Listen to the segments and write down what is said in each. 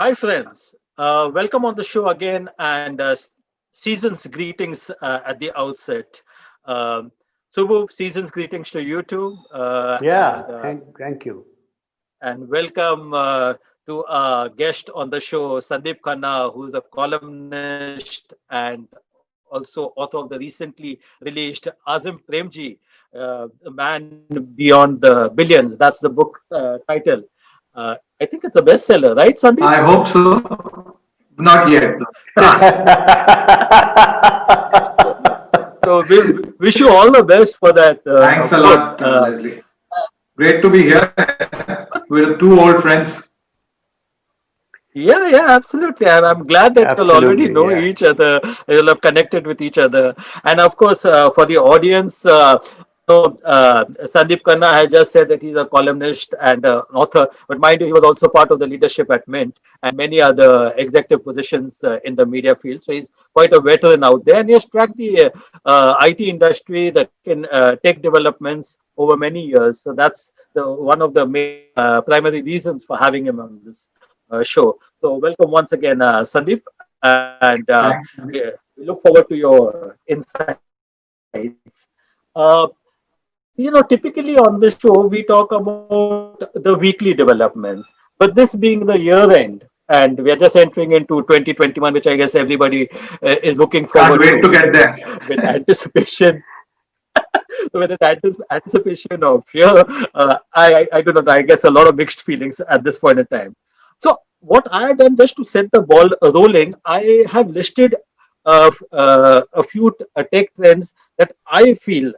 Hi, friends. Welcome on the show again, and season's greetings at the outset. Um, Subbu, season's greetings to you too, Yeah, thank you. and welcome to our guest on the show, Sandeep Khanna, who's a columnist and also author of the recently released Azim Premji, A Man Beyond the Billions. That's the book title. I think it's a bestseller, right, Sandeep? I hope so. Not yet. So we wish you all the best for that Thanks a book. lot, Leslie. Great to be here. We're two old friends. Yeah, absolutely. I'm glad that you'll already Absolutely, know yeah. each other. You'll have connected with each other. And of course, for the audience, Sandeep Khanna has just said that he's a columnist and author. But mind you, he was also part of the leadership at Mint and many other executive positions in the media field. So he's quite a veteran out there. And he has tracked the IT industry, the tech developments over many years. So that's one of the main primary reasons for having him on this show. So welcome once again, Sandeep, and Thanks. we look forward to your insights. Uh, typically on this show, we talk about the weekly developments, but this being the year end, and we are just entering into 2021, which I guess everybody is looking forward to Can't wait to get there. with anticipation. With that anticipation of fear, I do not. I guess a lot of mixed feelings at this point in time. So what I have done just to set the ball rolling, I have listed a few tech trends that I feel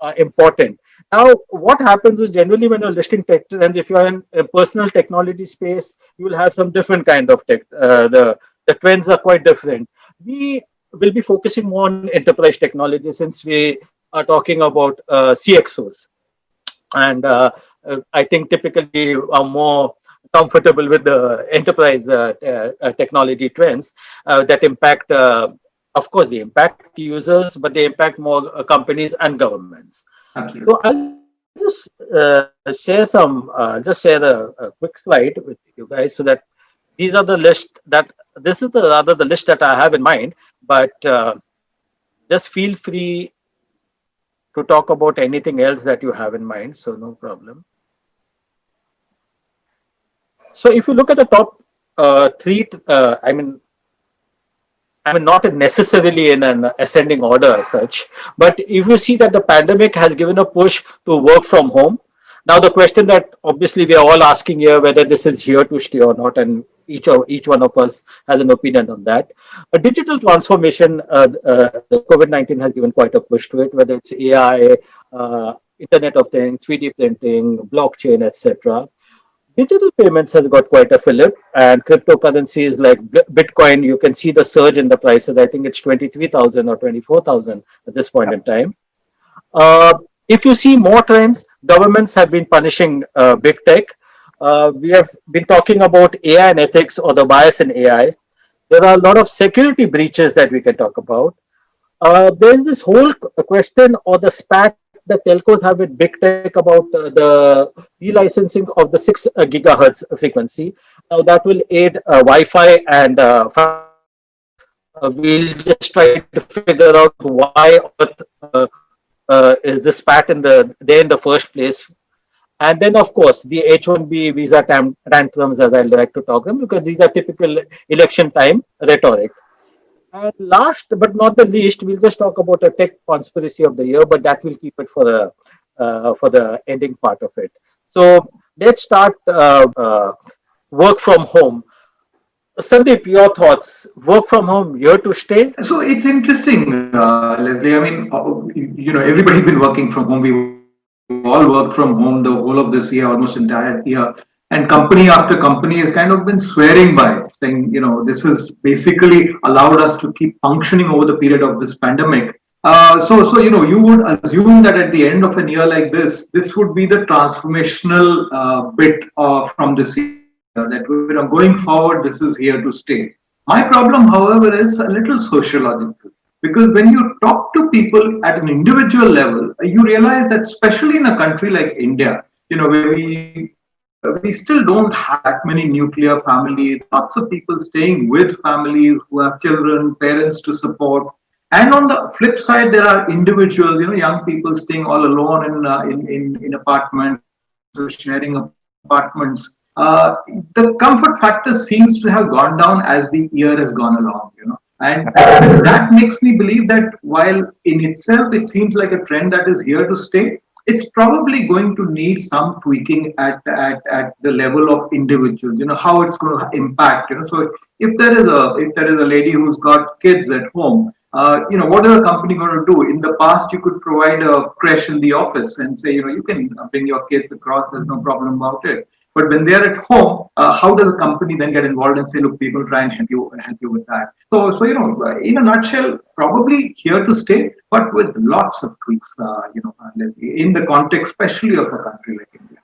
are important. Now, what happens is generally when you're listing tech trends, if you're in a personal technology space, you will have some different kind of tech. The trends are quite different. We will be focusing more on enterprise technology since we are talking about CXOs, and I think typically are more comfortable with the enterprise technology trends that impact, of course, they impact users, but they impact more companies and governments. So Absolutely. I'll just share a quick slide with you guys so that these are the list that this is the rather the list that I have in mind, but just feel free to talk about anything else that you have in mind. So no problem. So if you look at the top three, I mean, not necessarily in an ascending order as such, but if you see that the pandemic has given a push to work from home. Now, the question that obviously we are all asking here whether this is here to stay or not, and each one of us has an opinion on that. A digital transformation, the COVID-19 has given quite a push to it, whether it's AI, Internet of Things, 3D printing, blockchain, etc. Digital payments has got quite a fillip, and cryptocurrencies like Bitcoin, you can see the surge in the prices. I think it's 23,000 or 24,000 at this point in time. Uh, if you see more trends, governments have been punishing big tech. We have been talking about AI and ethics or the bias in AI. There are a lot of security breaches that we can talk about. There's this whole question or the spat that telcos have with big tech about the relicensing of the 6 gigahertz frequency. Now that will aid Wi-Fi and 5G. We'll just try to figure out why on earth is this spat there in the first place. And then, of course, the H1B visa tantrums, as I like to talk them, because these are typical election time rhetoric. And last but not the least, we'll just talk about a tech conspiracy of the year, but that will keep it for the ending part of it. So let's start work from home. Sandeep, your thoughts? Work from home here to stay? So it's interesting, Leslie. I mean, everybody's been working from home. We've all worked from home the whole of this year, almost entire year. And company after company has kind of been swearing by, saying, this has basically allowed us to keep functioning over the period of this pandemic. You would assume that at the end of a year like this would be the transformational bit from this year that going forward, this is here to stay. My problem, however, is a little sociological. Because when you talk to people at an individual level, you realize that especially in a country like India, where we we still don't have that many nuclear families. Lots of people staying with families who have children, parents to support. And on the flip side, there are individuals, young people staying all alone in apartments or sharing apartments. The comfort factor seems to have gone down as the year has gone along. And that makes me believe that while in itself it seems like a trend that is here to stay, it's probably going to need some tweaking at the level of individuals. How it's going to impact. So if there is a lady who's got kids at home, what is the company going to do? In the past, you could provide a creche in the office and say, you can bring your kids across. There's no problem about it. But when they're at home, how does the company then get involved and say, look, people try and help you with that? So in a nutshell, probably here to stay, but with lots of tweaks, in the context, especially of a country like India.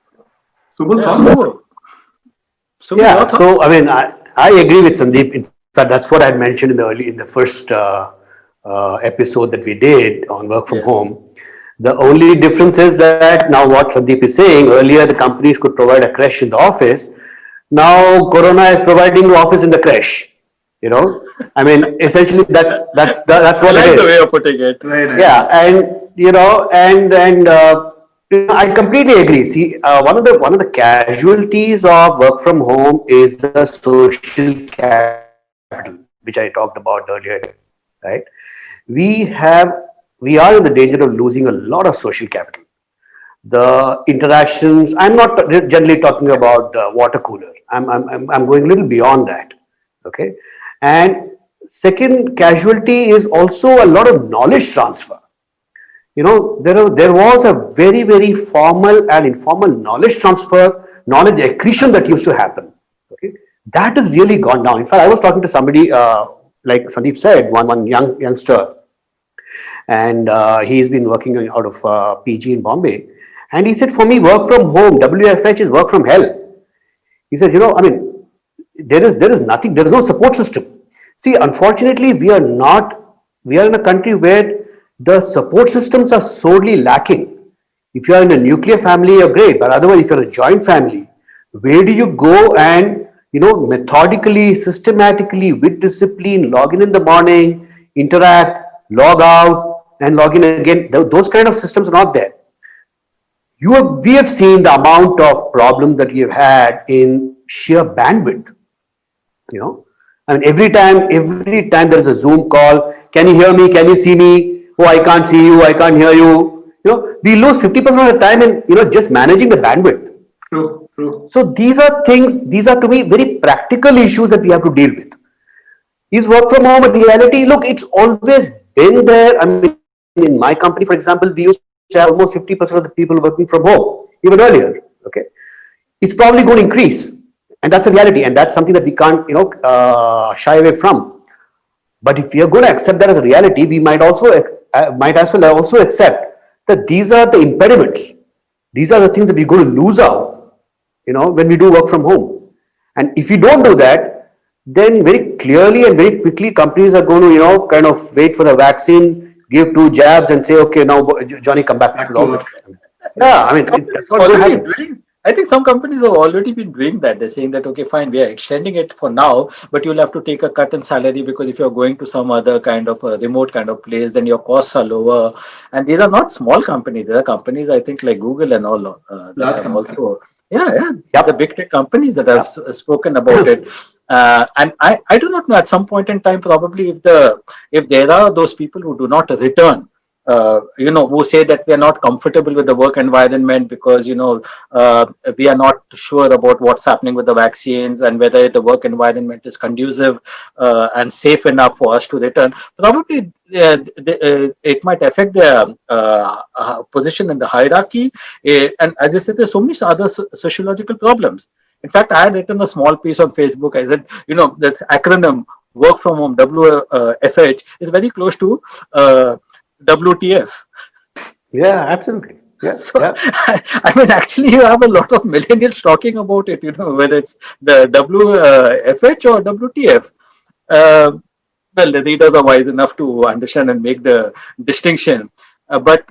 So I mean, I agree with Sandeep. In fact, that's what I mentioned in the first episode that we did on work from home. The only difference is that now what Sandeep is saying, earlier the companies could provide a creche in the office. Now Corona is providing the office in the creche. I mean, essentially that's what it is. The way of putting it. Right. Yeah, and I completely agree. See, one of the casualties of work from home is the social capital, which I talked about earlier. Right? We are in the danger of losing a lot of social capital. The interactions. I'm not generally talking about the water cooler. I'm going a little beyond that. Okay, and second casualty is also a lot of knowledge transfer. There was a very, very formal and informal knowledge transfer, knowledge accretion that used to happen. Okay, that has really gone down. In fact, I was talking to somebody, like Sandeep said, one youngster, and he's been working out of PG in Bombay, and he said, for me, work from home, WFH is work from hell. He said, I mean, there is nothing, there is no support system. See, unfortunately, we are in a country where the support systems are sorely lacking. If you are in a nuclear family, you're great, but otherwise, if you're in a joint family, where do you go and methodically, systematically, with discipline, log in the morning, interact, log out, and log in again? Those kind of systems are not there. We have seen the amount of problem that we have had in sheer bandwidth. I mean, every time there is a Zoom call, can you hear me? Can you see me? Oh, I can't see you. I can't hear you. We lose 50% of the time in just managing the bandwidth. True. So these are to me very practical issues that we have to deal with. Is work from home a reality? Look, it's always been there. I mean, in my company, for example, we used to have almost 50% of the people working from home, even earlier. Okay, it's probably going to increase, and that's a reality, and that's something that we can't shy away from. But if we are going to accept that as a reality, we might as well also accept that these are the impediments. These are the things that we're going to lose out, when we do work from home. And if you don't do that, then very clearly and very quickly, companies are going to, kind of wait for the vaccine, give 2 jabs, and say, okay, now Johnny, come back to the office. Yeah, I mean, that's not going to happen. I think some companies have already been doing that. They're saying that, okay, fine, we are extending it for now, but you'll have to take a cut in salary because if you're going to some other kind of a remote kind of place, then your costs are lower. And these are not small companies. There are companies, I think, like Google and all that have also. The big tech companies that have spoken about it. And I do not know, at some point in time, probably if there are those people who do not return, who say that we are not comfortable with the work environment because, we are not sure about what's happening with the vaccines and whether the work environment is conducive and safe enough for us to return. Probably it might affect their position in the hierarchy. And as I said, there's so many other sociological problems. In fact, I had written a small piece on Facebook. I said, this acronym work from home, WFH, is very close to WTF. Yeah, absolutely. Yes. So, I mean, actually, you have a lot of millennials talking about it, whether it's the WFH or WTF. Well, the readers are wise enough to understand and make the distinction. But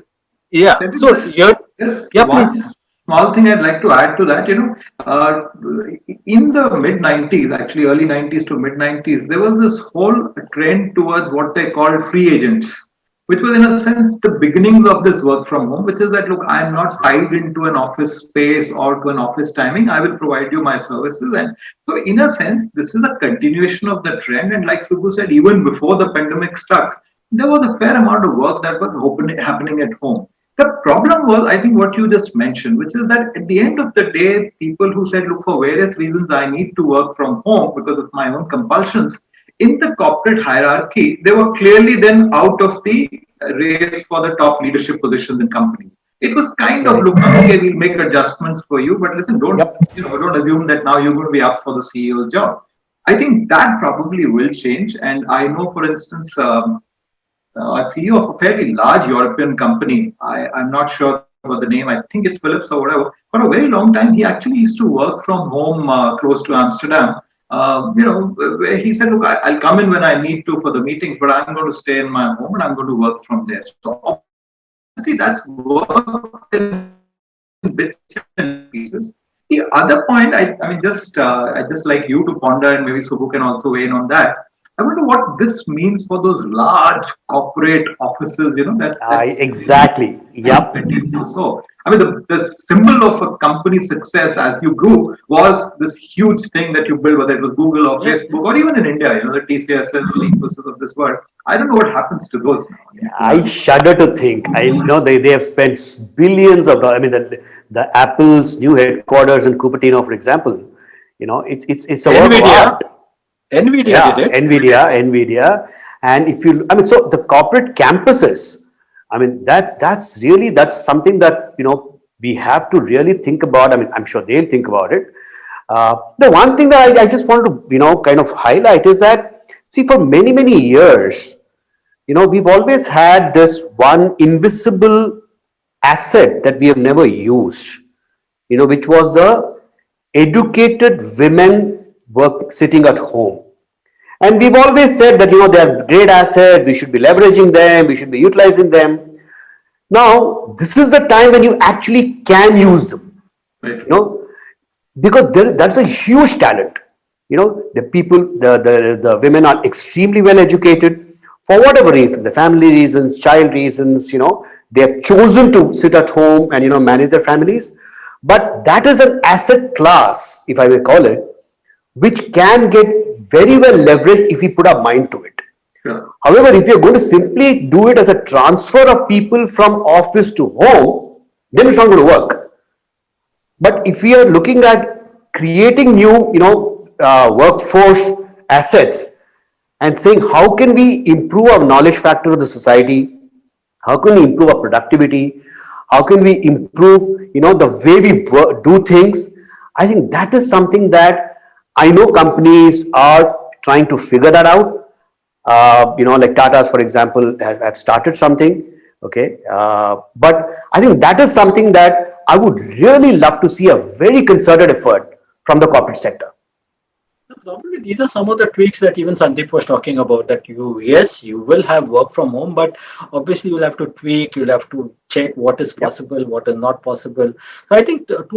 yeah, so please. small thing I'd like to add to that, in the mid 90s, actually early 90s to mid 90s, there was this whole trend towards what they called free agents, which was in a sense the beginnings of this work from home, which is that, look, I'm not tied into an office space or to an office timing. I will provide you my services. And so in a sense, this is a continuation of the trend. And like Subbu said, even before the pandemic struck, there was a fair amount of work that was happening at home. The problem was, I think, what you just mentioned, which is that at the end of the day, people who said, look, for various reasons, I need to work from home because of my own compulsions, in the corporate hierarchy, they were clearly then out of the race for the top leadership positions in companies. It was kind of, look, okay, we'll make adjustments for you, but listen, don't assume that now you're going to be up for the CEO's job. I think that probably will change. And I know, for instance, a CEO of a fairly large European company. I'm not sure about the name. I think it's Philips or whatever. For a very long time, he actually used to work from home close to Amsterdam. Where he said, look, I'll come in when I need to for the meetings, but I'm going to stay in my home and I'm going to work from there. So obviously that's work in bits and pieces. The other point, I just like you to ponder, and maybe Subbu can also weigh in on that. I wonder what this means for those large corporate offices, Exactly. Yep. So, I mean, the symbol of a company's success as you grew was this huge thing that you built, whether it was Google or Facebook, or even in India, the TCS and the Infosys of this world. I don't know what happens to those now. I shudder to think. I know they have spent billions of dollars. I mean, the Apple's new headquarters in Cupertino, for example, it's a work of art. NVIDIA did it. NVIDIA. And if you, I mean, so the corporate campuses, I mean, that's something that, we have to really think about. I mean, I'm sure they'll think about it. The one thing that I just want to, kind of highlight is that, see, for many, many years, we've always had this one invisible asset that we have never used, which was the educated women sitting at home. And we've always said that, they're great asset, we should be leveraging them, we should be utilizing them. Now, this is the time when you actually can use them, because that's a huge talent. The people, the women are extremely well educated for whatever reason, the family reasons, child reasons, they have chosen to sit at home and, manage their families. But that is an asset class, if I may call it, which can get very well leveraged if we put our mind to it. Sure. However, if you're going to simply do it as a transfer of people from office to home, then it's not going to work. But if we are looking at creating new, workforce assets and saying how can we improve our knowledge factor of the society, how can we improve our productivity, how can we improve, the way we do things, I think that is something that I know companies are trying to figure that out. Like Tata's, for example, have started something. Okay. But I think that is something that I would really love to see a very concerted effort from the corporate sector. Probably these are some of the tweaks that even Sandeep was talking about, that you will have work from home, but obviously you'll have to tweak, you'll have to check what is possible, what is not possible. So I think to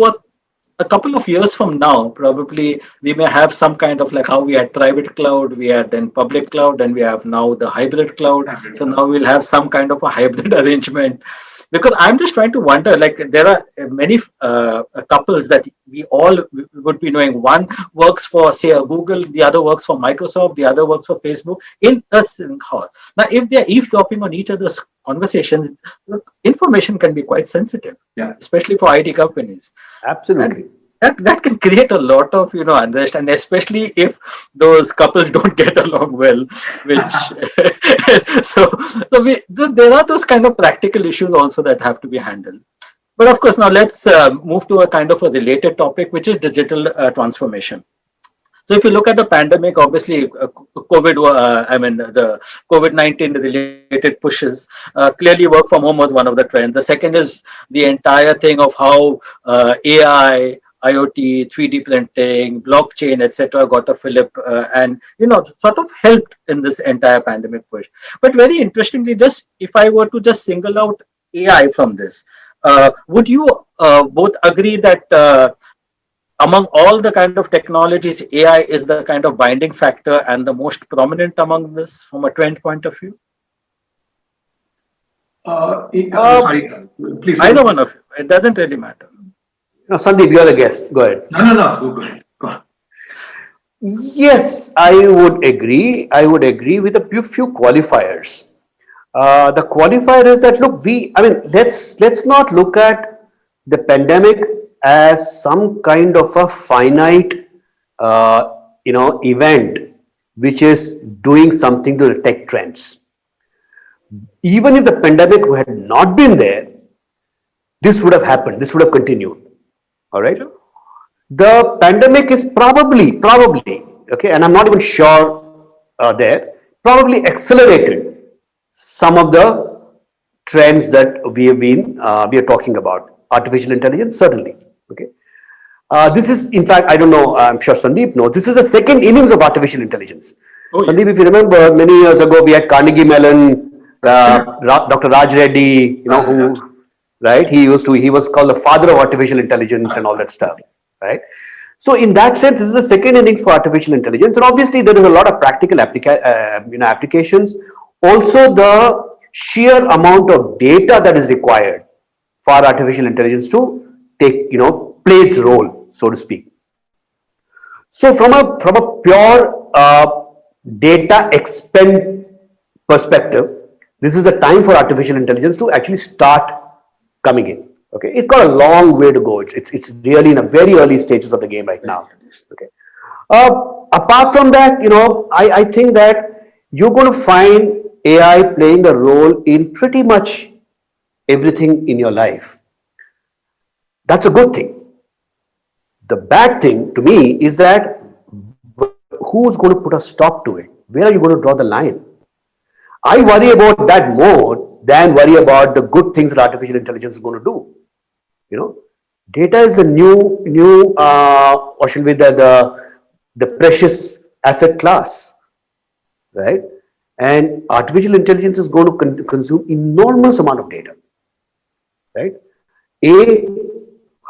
a couple of years from now, probably we may have some kind of like how we had private cloud, we had then public cloud, and we have now the hybrid cloud. So now we'll have some kind of a hybrid arrangement. Because I'm just trying to wonder, like there are many couples that we all would be knowing. One works for, say, a Google, the other works for Microsoft, the other works for Facebook in a house. Now, if they're eavesdropping on each other's conversations, information can be quite sensitive, especially for IT companies. Absolutely. That can create a lot of unrest, and especially if those couples don't get along well, which there are those kind of practical issues also that have to be handled. But of course, now let's move to a kind of a related topic, which is digital transformation. So if you look at the pandemic, obviously the COVID-19 related pushes, clearly work from home was one of the trends. The second is the entire thing of how AI, IoT, 3D printing, blockchain, etc., got a fillip and sort of helped in this entire pandemic push. But very interestingly, just if I were to just single out AI from this, Would you both agree that among all the kind of technologies, AI is the kind of binding factor and the most prominent among this from a trend point of view? Sorry, please. Either one of you, it doesn't really matter. No, Sandeep, you're the guest. Go ahead. No. Go ahead. Go on. Yes, I would agree. I would agree with a few qualifiers. The qualifier is that look, let's not look at the pandemic as some kind of a finite, event which is doing something to the tech trends. Even if the pandemic had not been there, this would have happened. This would have continued. All right. The pandemic is probably, okay, and I'm not even sure probably accelerated some of the trends that we are talking about. Artificial intelligence, certainly. Okay. This is, in fact, I don't know, I'm sure Sandeep knows, this is the second innings of artificial intelligence. Oh, Sandeep, yes. if you remember, many years ago, we had Carnegie Mellon, Dr. Raj Reddy, right? He was called the father of artificial intelligence and all that stuff, right? So in that sense, this is the second innings for artificial intelligence. And obviously there is a lot of practical applications. Also the sheer amount of data that is required for artificial intelligence to take, play its role, so to speak. So from a pure data expend perspective, this is the time for artificial intelligence to actually start coming in. Okay, it's got a long way to go. It's really in a very early stages of the game right now. Okay. Apart from that, I think that you're going to find AI playing a role in pretty much everything in your life. That's a good thing. The bad thing to me is that who's going to put a stop to it? Where are you going to draw the line? I worry about that more than worry about the good things that artificial intelligence is going to do. Data is the new, or should be the precious asset class, right? And artificial intelligence is going to consume enormous amount of data, right? A,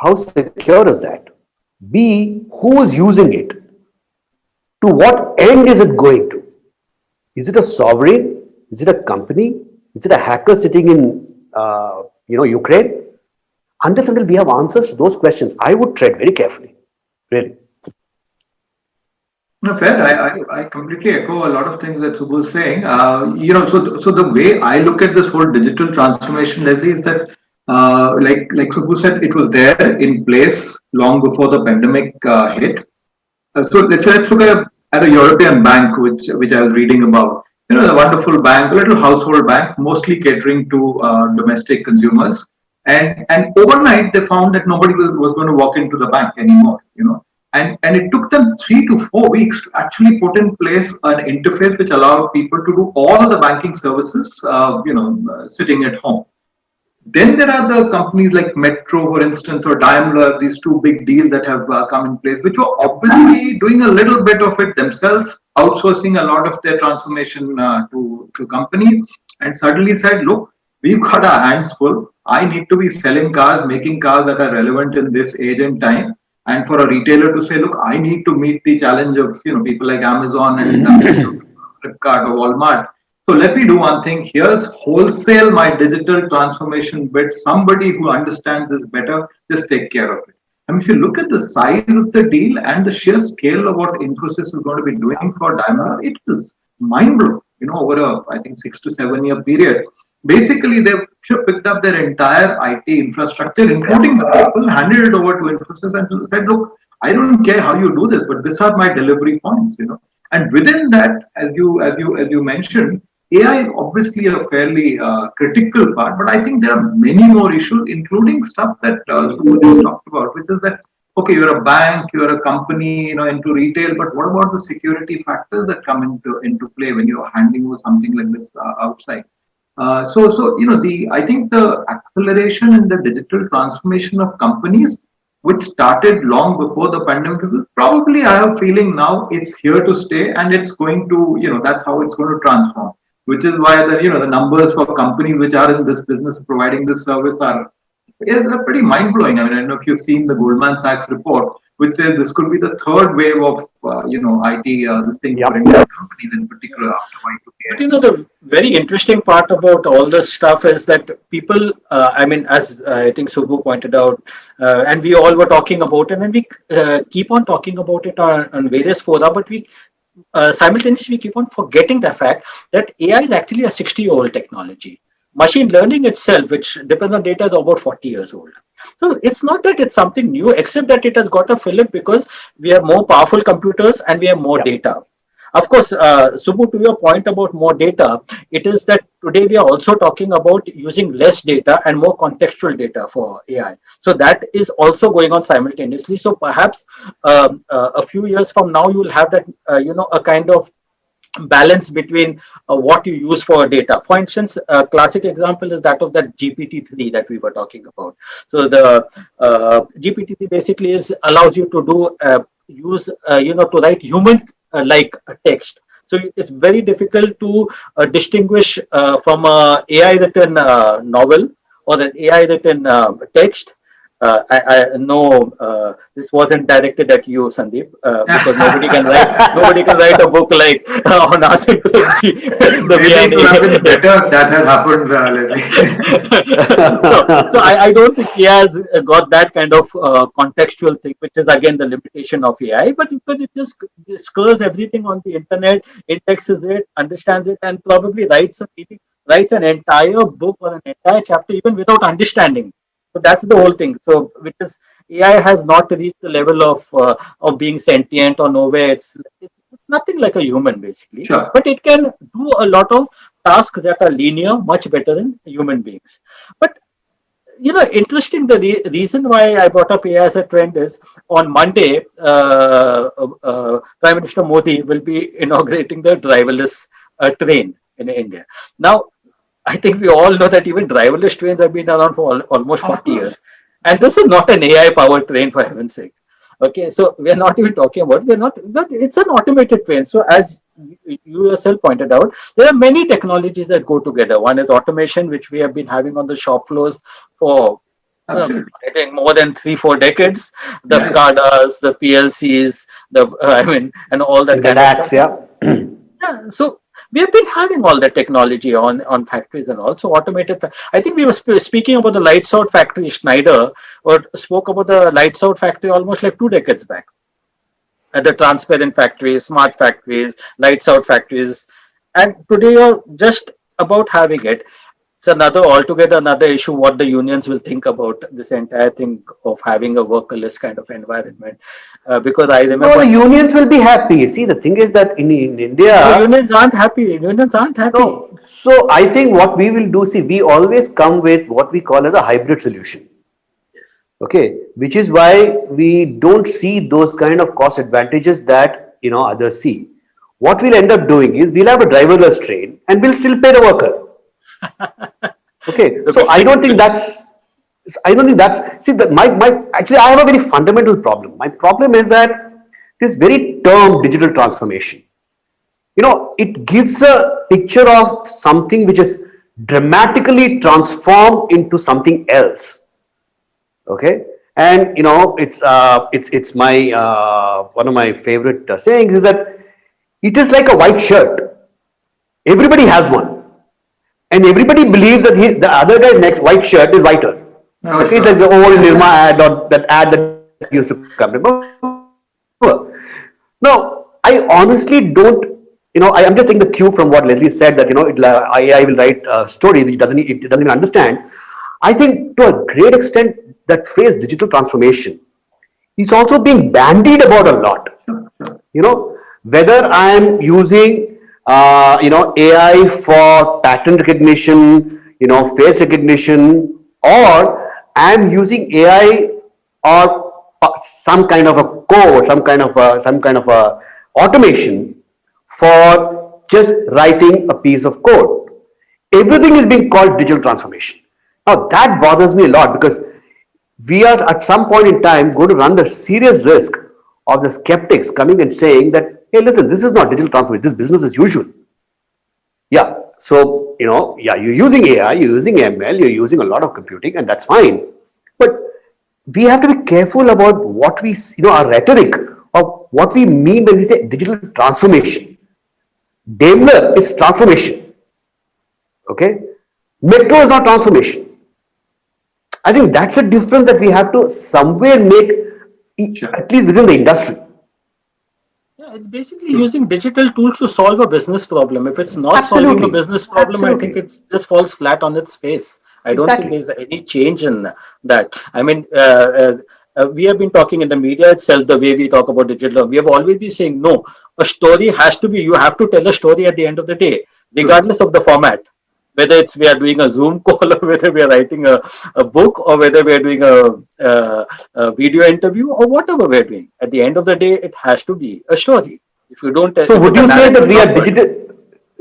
how secure is that? B, who is using it? To what end is it going to? Is it a sovereign? Is it a company? Is it a hacker sitting in, Ukraine? Unless until we have answers to those questions, I would tread very carefully, really. No, fair. I completely echo a lot of things that Subbu is saying. So the way I look at this whole digital transformation, Leslie, is that like Subbu said, it was there in place long before the pandemic hit. So let's look at a European bank which I was reading about. A wonderful bank, a little household bank, mostly catering to domestic consumers. And overnight they found that nobody was going to walk into the bank anymore. And it took them 3 to 4 weeks to actually put in place an interface which allowed people to do all the banking services, sitting at home. Then there are the companies like Metro, for instance, or Daimler, these two big deals that have come in place, which were obviously doing a little bit of it themselves, outsourcing a lot of their transformation to companies, and suddenly said, look, we've got our hands full. I need to be selling cars, making cars that are relevant in this age and time. And for a retailer to say, look, I need to meet the challenge of people like Amazon and Flipkart or Walmart. So let me do one thing. Here's wholesale my digital transformation bit. Somebody who understands this better, just take care of it. And if you look at the size of the deal and the sheer scale of what Infosys is going to be doing for Daimler, it is mind-blowing. Over a, I think, 6 to 7 year period. Basically, they've picked up their entire IT infrastructure, including the people, handed it over to Infosys and said, look, I don't care how you do this, but these are my delivery points, And within that, as you mentioned, AI is obviously a fairly critical part, but I think there are many more issues, including stuff that Subbu just talked about, which is that, okay, you're a bank, you're a company, into retail, but what about the security factors that come into play when you're handing over something like this outside? I think the acceleration in the digital transformation of companies, which started long before the pandemic, probably I have a feeling now it's here to stay, and it's going to, that's how it's going to transform. Which is why the numbers for companies which are in this business of providing this service are It's pretty mind blowing. I mean, I don't know if you've seen the Goldman Sachs report, which says this could be the third wave of IT this thing Yep. for Indian companies in particular after But Y2K. the very interesting part about all this stuff is that people, I mean, as I think Subbu pointed out, and we all were talking about it, and we keep on talking about it on various fora, but we simultaneously we keep on forgetting the fact that AI is actually a 60-year-old technology. Machine learning itself, which depends on data, is about 40 years old. So it's not that it's something new, except that it has got a fillip because we have more powerful computers and we have more Yep. data. Of course, Subbu, to your point about more data, it is that today we are also talking about using less data and more contextual data for AI. So that is also going on simultaneously. So perhaps a few years from now, you will have that, a kind of balance between what you use for data. For instance, a classic example is that of that GPT-3 that we were talking about. So the GPT-3 basically allows you to do to write human like text. So it's very difficult to distinguish from a AI written novel or an AI written text. I know this wasn't directed at you, Sandeep, because nobody can write a book like on Asim the Maybe it would have been VNA. better if that had happened, Leslie. So I don't think he has got that kind of contextual thing, which is again the limitation of AI. But because it just scurs everything on the internet, indexes it, understands it, and probably writes an entire book or an entire chapter even without understanding. So that's the whole thing. So because AI has not reached the level of being sentient or nowhere. It's nothing like a human basically, Sure. but it can do a lot of tasks that are linear much better than human beings. But interesting. The reason why I brought up AI as a trend is on Monday, Prime Minister Modi will be inaugurating the driverless train in India. Now, I think we all know that even driverless trains have been around for almost Of 40 course. years. And this is not an AI powered train, for heaven's sake. Okay, so we're not even talking about it. We're not, but it's an automated train. So, as you yourself pointed out, there are many technologies that go together. One is automation, which we have been having on the shop floors for Absolutely. I think more than 3-4 decades. The Yeah. SCADAs, the PLCs, and all that And the kind of stuff. DAX, yeah. Yeah, so we have been having all that technology on factories and also automated. I think we were speaking about the lights out factory, Schneider, or spoke about the lights out factory almost like 2 decades back. The transparent factories, smart factories, lights out factories, and today you're just about having it. It's altogether another issue what the unions will think about this entire thing of having a workerless kind of environment. Because I No, remember the unions will be happy. See, the thing is that in no, India, unions aren't happy. Unions aren't happy. no. So I think what we will do, see, we always come with what we call as a hybrid solution. Yes. Okay, which is why we don't see those kind of cost advantages that others see. What we'll end up doing is we'll have a driverless train and we'll still pay the worker. Okay, The so I mixed don't think signal. that's I don't think that's see that my actually I have a very fundamental problem. My problem is that this very term digital transformation, it gives a picture of something which is dramatically transformed into something else. Okay, and it's my one of my favorite sayings is that it is like a white shirt. Everybody has one, and everybody believes that the other guy's next white shirt is whiter. Oh, Okay, it's like sure. the old Nirma ad or that ad that used to come. Now, I honestly don't. I am just taking the cue from what Leslie said that AI will write stories which it doesn't even understand. I think to a great extent that phrase digital transformation is also being bandied about a lot. Whether I am using AI for pattern recognition, face recognition, or I am using AI or some kind of a code, some kind of a automation for just writing a piece of code. Everything is being called digital transformation. Now that bothers me a lot because we are at some point in time going to run the serious risk of the skeptics coming and saying that, hey, listen, this is not digital transformation, this is business as usual. Yeah, so, yeah, you're using AI, you're using ML, you're using a lot of computing, and that's fine. we have to be careful about what we, our rhetoric of what we mean when we say digital transformation. Daimler is transformation. Okay. Metro is not transformation. I think that's a difference that we have to somewhere make, at least within the industry. Yeah, it's basically using digital tools to solve a business problem. If it's not solving a Absolutely. business problem, I think Absolutely. it just falls flat on its face. I don't think Exactly. there's any change in that. I mean, we have been talking in the media itself, the way we talk about digital. We have always been saying, no, a story has to be, you have to tell a story at the end of the day, regardless of the format. Whether it's we are doing a Zoom call or whether we are writing a book or whether we are doing a video interview or whatever we're doing. At the end of the day, it has to be a story. If you don't, So if would the you say narrative that is we are not good, digital?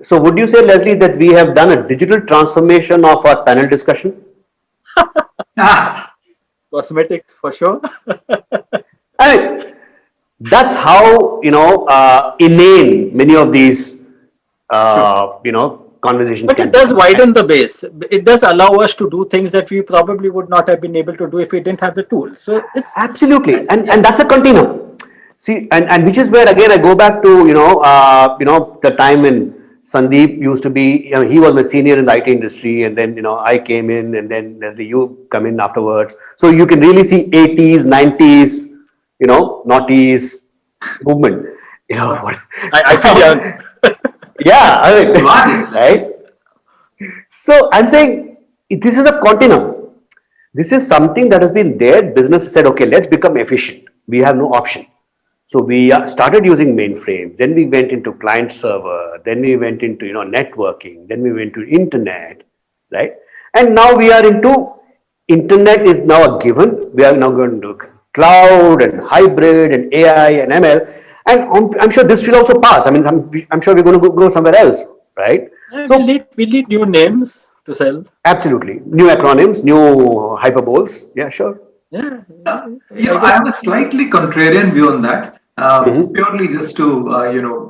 So would you say, Leslie, that we have done a digital transformation of our panel discussion? Ah, cosmetic for sure. I mean, that's how inane many of these true. conversations But it can does become. widen the base. It does allow us to do things that we probably would not have been able to do if we didn't have the tool. So it's, Absolutely, yeah. and that's a continuum. See, and which is where again I go back to the time when Sandeep used to be, he was my senior in the IT industry, and then I came in, and then Leslie, you come in afterwards. So you can really see 80s, 90s, noughties movement. You know what? I feel young. Yeah, I mean, You are there. right? So I'm saying this is a continuum. This is something that has been there. Business said, okay, let's become efficient. We have no option. So we started using mainframes. Then we went into client server. Then we went into networking. Then we went to internet, right? And now we are into internet is now a given. We are now going to cloud and hybrid and AI and ML. And I'm sure this will also pass. I mean, I'm sure we're going to go somewhere else, right? Yeah, So we need new names to sell. absolutely. New acronyms, new hyperboles. Yeah, sure. Yeah, I I guess. have a slightly contrarian view on that. Mhm. Purely just to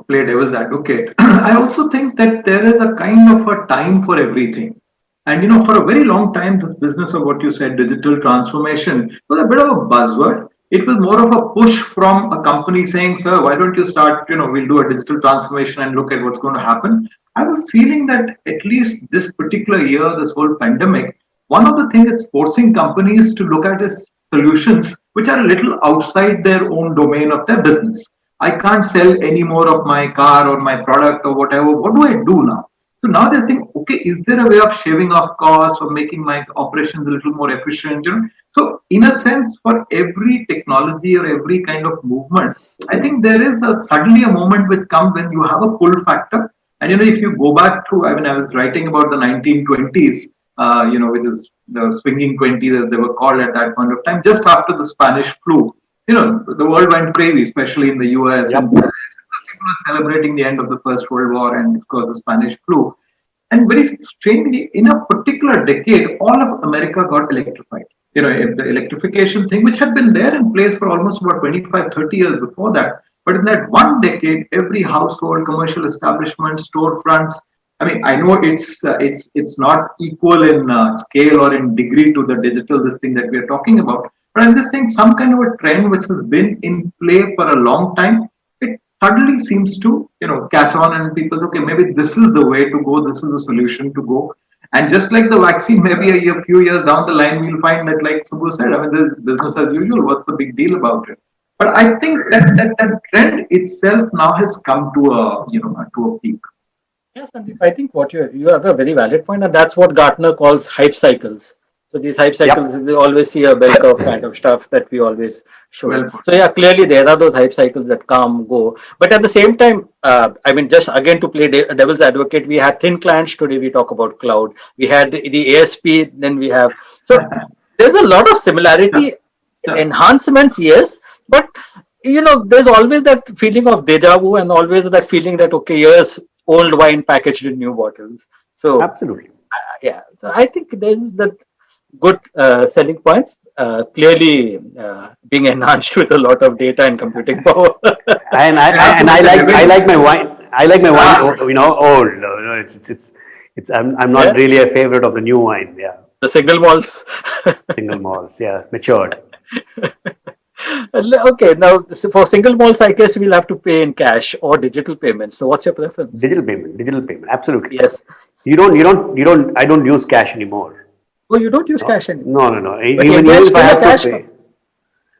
play devil's advocate. I also think that there is a kind of a time for everything. And for a very long time, this business of what you said, digital transformation, was a bit of a buzzword. It was more of a push from a company saying, "Sir, why don't you start? We'll do a digital transformation and look at what's going to happen." I have a feeling that at least this particular year, this whole pandemic, one of the things it's forcing companies to look at is solutions which are a little outside their own domain of their business. I can't sell any more of my car or my product or whatever. What do I do now? So now they're saying, okay, is there a way of shaving off costs or making my operations a little more efficient? So in a sense, for every technology or every kind of movement, I think there is suddenly a moment which comes when you have a pull factor. And if you go back to, I mean, I was writing about the 1920s, which is the swinging 20s as they were called at that point of time, just after the Spanish flu. The world went crazy, especially in the US, Yep. and people are celebrating the end of the First World War and, of course, the Spanish flu. And very strangely, in a particular decade, all of America got electrified. If the electrification thing, which had been there in place for almost about 25, 30 years before that, but in that one decade, every household, commercial establishment, storefronts, I mean, I know it's not equal in scale or in degree to the digital this thing that we are talking about, but I'm just saying some kind of a trend which has been in play for a long time. It suddenly seems to catch on, and people say, okay, maybe this is the way to go. This is the solution to go. And just like the vaccine, maybe a few years down the line, we'll find that, like Subbu said, I mean, this is business as usual. What's the big deal about it? But I think that trend itself now has come to a peak. Yes, Sandeep, I think what you have a very valid point, and that's what Gartner calls hype cycles. So these hype cycles, Yep. they always see a bell curve kind of stuff that we always show. Well put. So yeah, clearly there are those hype cycles that come, go. But at the same time, I mean, just again to play devil's advocate, we had thin clients today. We talk about cloud. We had the ASP. Then we have. So there's a lot of similarity, Yeah. enhancements, yes, but there's always that feeling of deja vu and always that feeling that okay, here's old wine packaged in new bottles. So Absolutely. yeah, so I think there's that good selling points. Clearly being enhanced with a lot of data and computing power. And And I like my wine. I like my wine. Ah, Old. It's. I'm not Yeah, really a favorite of the new wine. Yeah, the single malts. single malts. Yeah, matured. Okay, now for single malls, I guess we'll have to pay in cash or digital payments. So, what's your preference? Digital payment, absolutely. Yes. I don't use cash anymore. Oh, you don't use cash anymore. No. But Even India is if I still a have to cash. pay.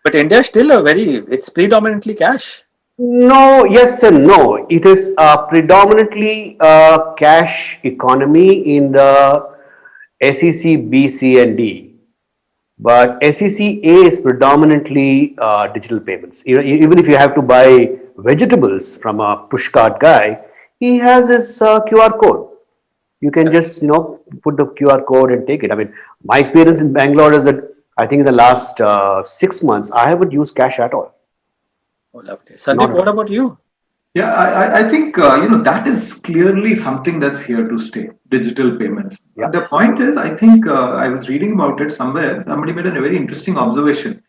But India is still it's predominantly cash. No, yes and no. It is predominantly a cash economy in the SEC, B, C, and D. But SEC A is predominantly digital payments. Even if you have to buy vegetables from a push cart guy, he has his QR code. You can just put the QR code and take it. I mean, my experience in Bangalore is that I think in the last 6 months I haven't used cash at all. Oh, lovely. Not Sandeep, at what all. about you? Yeah, I think that is clearly something that's here to stay. Digital payments. Yeah. The point is, I think I was reading about it somewhere. Somebody made a very interesting observation.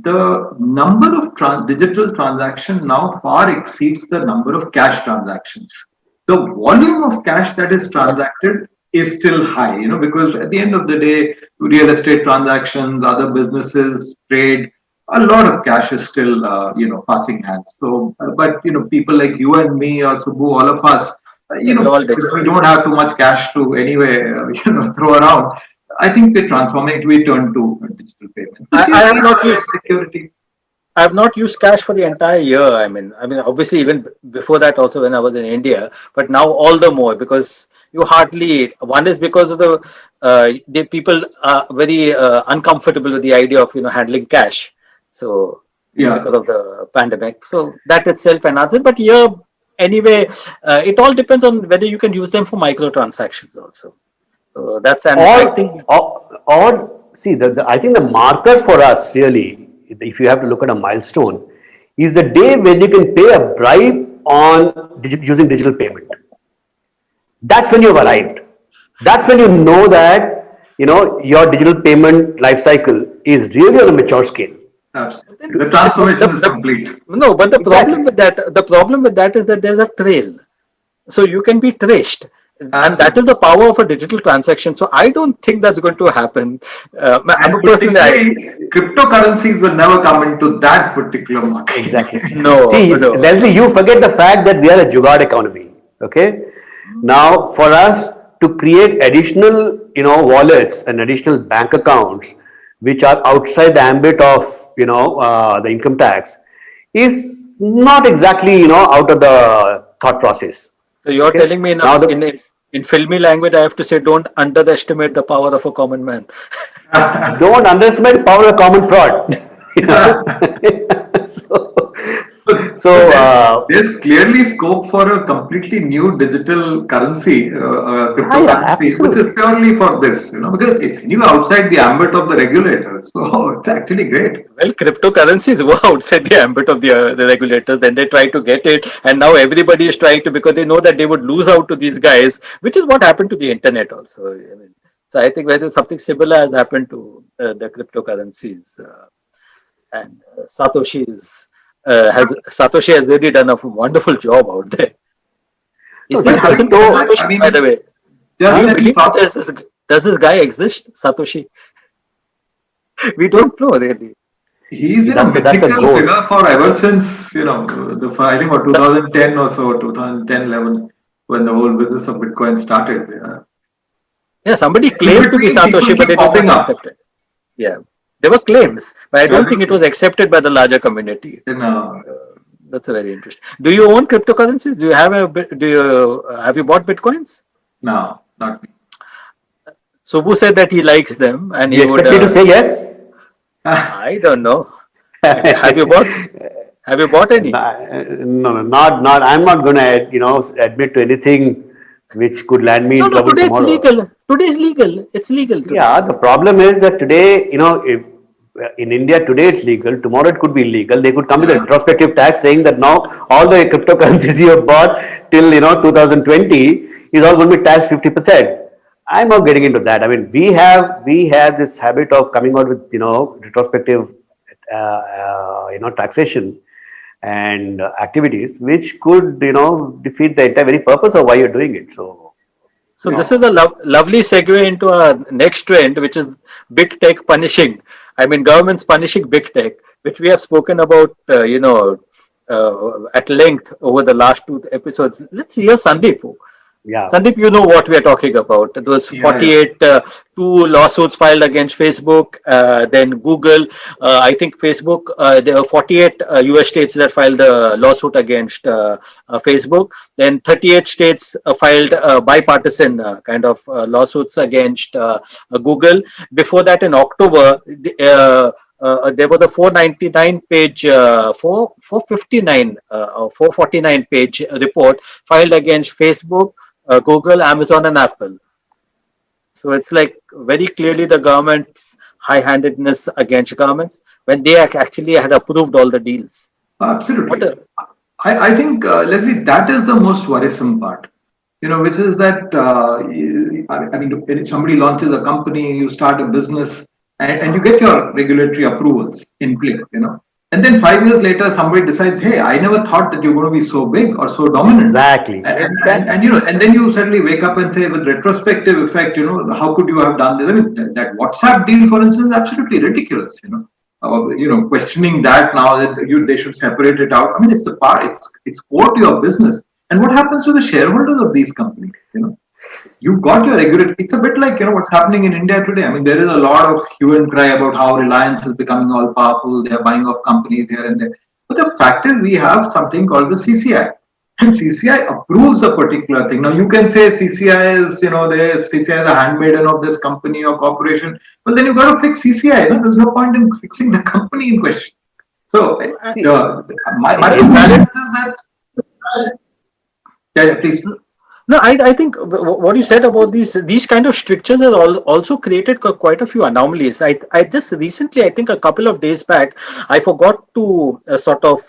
The number of digital transactions now far exceeds the number of cash transactions. The volume of cash that is transacted is still high, because at the end of the day, real estate transactions, other businesses, trade, a lot of cash is still, passing hands. So, but, people like you and me or Subbu, all of us, Yeah, we're all because we digital. don't have too much cash to anyway, throw around. I think we're transforming, we turn to digital payments. This I year, have not used security. I have not used cash for the entire year. I mean, obviously, even before that, also when I was in India, but now all the more because you hardly. One is because of the people are very uncomfortable with the idea of handling cash. So Yeah. because of the pandemic, so that itself another. But here, anyway, it all depends on whether you can use them for micro transactions also. So that's and I think Or see, I think the marker for us really, if you have to look at a milestone, is the day when you can pay a bribe on using digital payment. That's when you've arrived. That's when you know that your digital payment life cycle is really on a mature scale. Absolutely. The transformation is complete. no, but the problem Exactly. with that is that there's a trail. So you can be traced. And that is Absolutely. the power of a digital transaction. So I don't think that's going to happen. And Personally, particularly, cryptocurrencies will never come into that particular market. Exactly. no, See, no. Leslie, you forget the fact that we are a jugaad economy. Okay. Now, for us to create additional, wallets and additional bank accounts, which are outside the ambit of, the income tax, is not exactly, out of the thought process. So you're Okay. telling me Now in filmy language, I have to say, don't underestimate the power of a common man. don't underestimate the power of common fraud. so, so So there's clearly scope for a completely new digital currency, yeah, cryptocurrency, which is absolutely. purely for this, because it's anyway outside the ambit of the regulators. So it's actually great. Well, cryptocurrencies were outside the ambit of the regulators. Then they tried to get it, and now everybody is trying to because they know that they would lose out to these guys, which is what happened to the internet also. So I think whether something similar has happened to the cryptocurrencies, and Satoshi has really done a wonderful job out there. Is No, there see, a But person having called said crypto. that, I Satoshi, by mean, the way? Do just you any believe that thoughts? does this guy exist, Satoshi? We don't know really. He's been a That's a mythical figure ghost. for ever since, I think about 2010 or so, 2010, 11, when the whole business of Bitcoin started. Yeah, somebody In claimed to be between, people Satoshi, but keep they did popping not up. accept it. Yeah, there were claims, but I Yeah, don't think it was accepted by the larger community. in, That's a very interesting. Do you own cryptocurrencies? Do you have have you bought bitcoins? no, not me. Subbu said that he likes them, and Do you he would. expect me to say yes? I don't know. Have you bought? Have you bought any? No, not. I'm not going to, admit to anything which could land me No, in no. trouble Today it's tomorrow. legal. Today is legal. It's legal today. Yeah, the problem is that today, if in India today it's legal, tomorrow it could be illegal. They could come with a Yeah. retrospective tax saying that now all the cryptocurrencies you have bought till 2020 is all going to be taxed 50%. I'm not getting into that. I mean, we have this habit of coming out with retrospective taxation and activities which could defeat the entire very purpose of why you're doing it. So So this is a lovely segue into our next trend, which is big tech punishing I mean, government's punishing big tech, which we have spoken about, at length over the last two episodes. Let's hear Sandeep. Yeah. Sandeep, you know what we are talking about. Those Yeah, 48, two lawsuits filed against Facebook, then Google. I think Facebook, there were 48 US states that filed a lawsuit against Facebook. Then 38 states filed bipartisan kind of lawsuits against Google. Before that, in October, there was a 499 page, 459 or 449 page report filed against Facebook, Google, Amazon, and Apple. So it's like very clearly the government's high-handedness against governments when they actually had approved all the deals. absolutely. What a, I think, Leslie, that is the most worrisome part, which is that, I mean, when somebody launches a company, you start a business, and you get your regulatory approvals in place. And then 5 years later, somebody decides, hey, I never thought that you're going to be so big or so dominant. Exactly. And then you suddenly wake up and say, with retrospective effect, how could you have done this? I mean, that WhatsApp deal, for instance, is absolutely ridiculous. Questioning that now that they should separate it out. I mean, it's the part. It's core to your business. And what happens to the shareholders of these companies? You've got your regulatory. It's a bit like what's happening in India today. I mean, there is a lot of hue and cry about how Reliance is becoming all powerful. They are buying off companies here and there. But the fact is, we have something called the CCI, and CCI approves a particular thing. Now, you can say CCI is, CCI is a handmaiden of this company or corporation. Well, then you've got to fix CCI. There's no point in fixing the company in question. So, my challenge is that. Yeah, please. no, I think what you said about these kind of strictures has also created quite a few anomalies. I just recently, I think a couple of days back, I forgot to sort of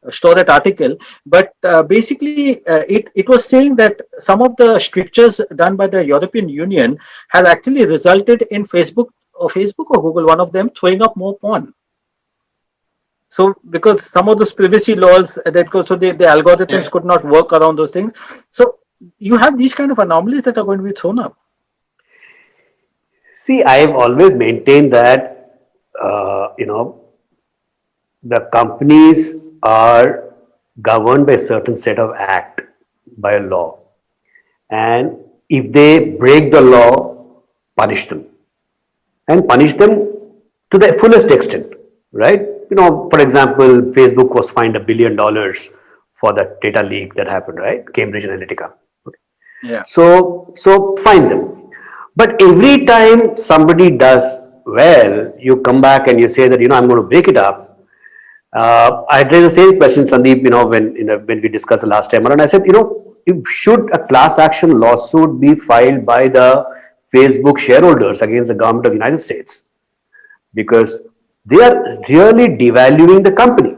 store that article, but basically it was saying that some of the strictures done by the European Union has actually resulted in Facebook or Google, one of them, throwing up more porn. So because some of those privacy laws that go, so the algorithms could not work around those things. So you have these kind of anomalies that are going to be thrown up. See, I have always maintained that, the companies are governed by a certain set of act, by a law. And if they break the law, punish them. And punish them to the fullest extent, right? For example, Facebook was fined $1 billion for that data leak that happened, right? Cambridge Analytica. Okay. Yeah. So fine them. But every time somebody does well, you come back and you say that, I'm going to break it up. I raised the same question, Sandeep, when we discussed the last time around. I said, should a class action lawsuit be filed by the Facebook shareholders against the government of the United States? Because they are really devaluing the company.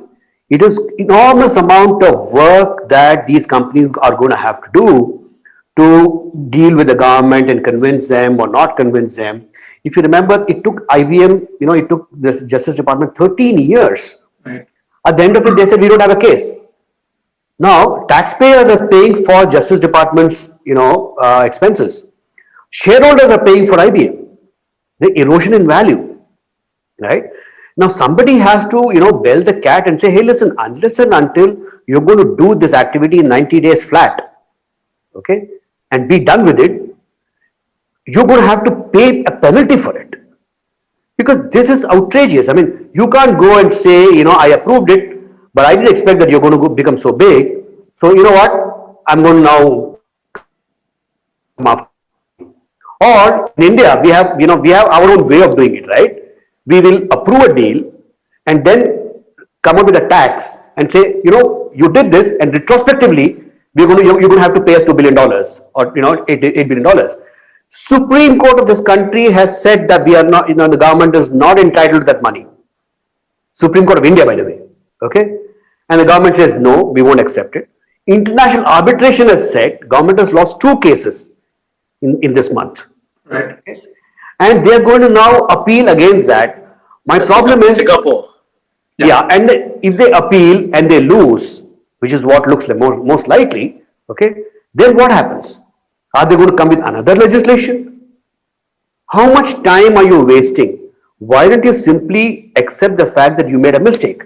It is enormous amount of work that these companies are going to have to do to deal with the government and convince them or not convince them. If you remember, it took IBM, it took the Justice Department 13 years. Right. At the end of it, they said, we don't have a case. Now, taxpayers are paying for Justice Department's, expenses. Shareholders are paying for IBM. The erosion in value, right? Now, somebody has to, bell the cat and say, hey, listen, unless and until you're going to do this activity in 90 days flat, okay, and be done with it, you're going to have to pay a penalty for it. Because this is outrageous. I mean, you can't go and say, I approved it, but I didn't expect that you're going to become so big. So, you know what? I'm going to now come after. Or in India, we have our own way of doing it, right? We will approve a deal and then come up with a tax and say, you did this, and retrospectively, you're going to have to pay us $2 billion or $8 billion. Supreme Court of this country has said that we are not, the government is not entitled to that money. Supreme Court of India, by the way, okay? And the government says, no, we won't accept it. International arbitration has said, government has lost 2 cases in this month. Right. Okay? And they are going to now appeal against that. My problem is Singapore. Yeah, and if they appeal and they lose, which is what looks like most likely, okay, then what happens? Are they going to come with another legislation? How much time are you wasting Why don't you simply accept the fact that you made a mistake?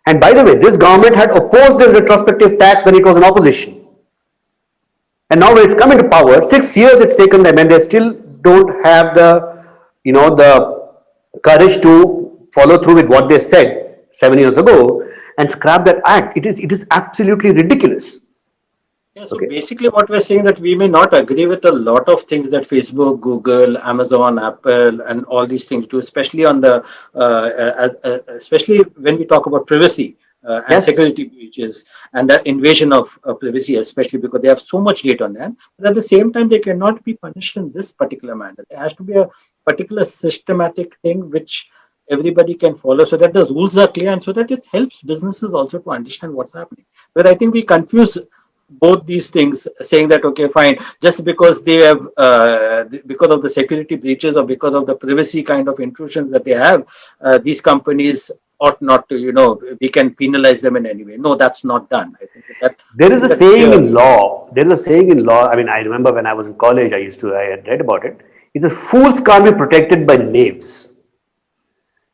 And by the way, this government had opposed this retrospective tax when it was in opposition. And now when it's come into power, 6 years it's taken them and they still don't have the courage to follow through with what they said 7 years ago and scrap that act. It is absolutely ridiculous. Yeah, so basically what we're saying that we may not agree with a lot of things that Facebook, Google, Amazon, Apple, and all these things do, especially on the, especially when we talk about privacy and Yes. security breaches and the invasion of privacy, especially because they have so much data on that. But at the same time, they cannot be punished in this particular manner. There has to be a particular systematic thing which everybody can follow so that the rules are clear and so that it helps businesses also to understand what's happening. But I think we confuse both these things, saying that okay, fine, just because they have because of the security breaches or because of the privacy kind of intrusions that they have, these companies ought not to, we can penalize them in any way. No, that's not done. I think that There is a that's saying clear. in law. There is a saying in law. I mean, I remember when I was in college, I had read about it. It says fools can't be protected by knaves.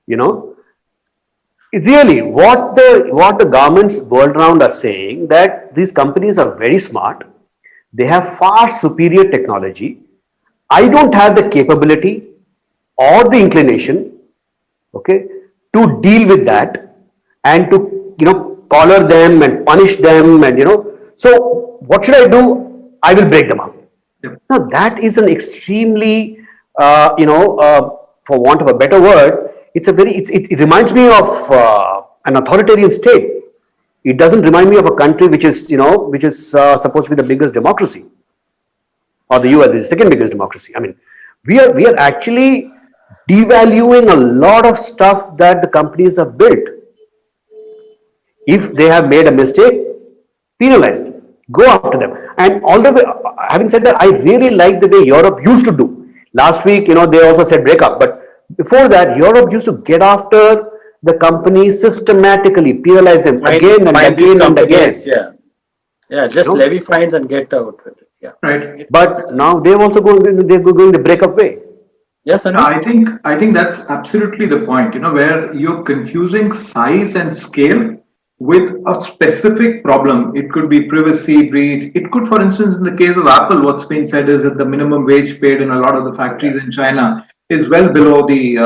You know, really, what the governments world around are saying that these companies are very smart. They have far superior technology. I don't have the capability or the inclination, okay, to deal with that and to collar them and punish them and so what should I do? I will break them up. Yep. Now that is an extremely for want of a better word, it reminds me of an authoritarian state. It doesn't remind me of a country which is supposed to be the biggest democracy, or the US is the second biggest democracy. I mean, we are actually devaluing a lot of stuff that the companies have built. If they have made a mistake, penalize them, go after them. And all the way, having said that, I really like the way Europe used to do. Last week, they also said break up, but before that, Europe used to get after the companies systematically, penalize them again and Find these again and again. companies, yeah, just No? levy fines and get out with it. Yeah, Right. But now they're going the breakup way. yes, and I think that's absolutely the point, where you're confusing size and scale with a specific problem. It could be privacy breach. It could, for instance, in the case of Apple, what's been said is that the minimum wage paid in a lot of the factories in China is well below the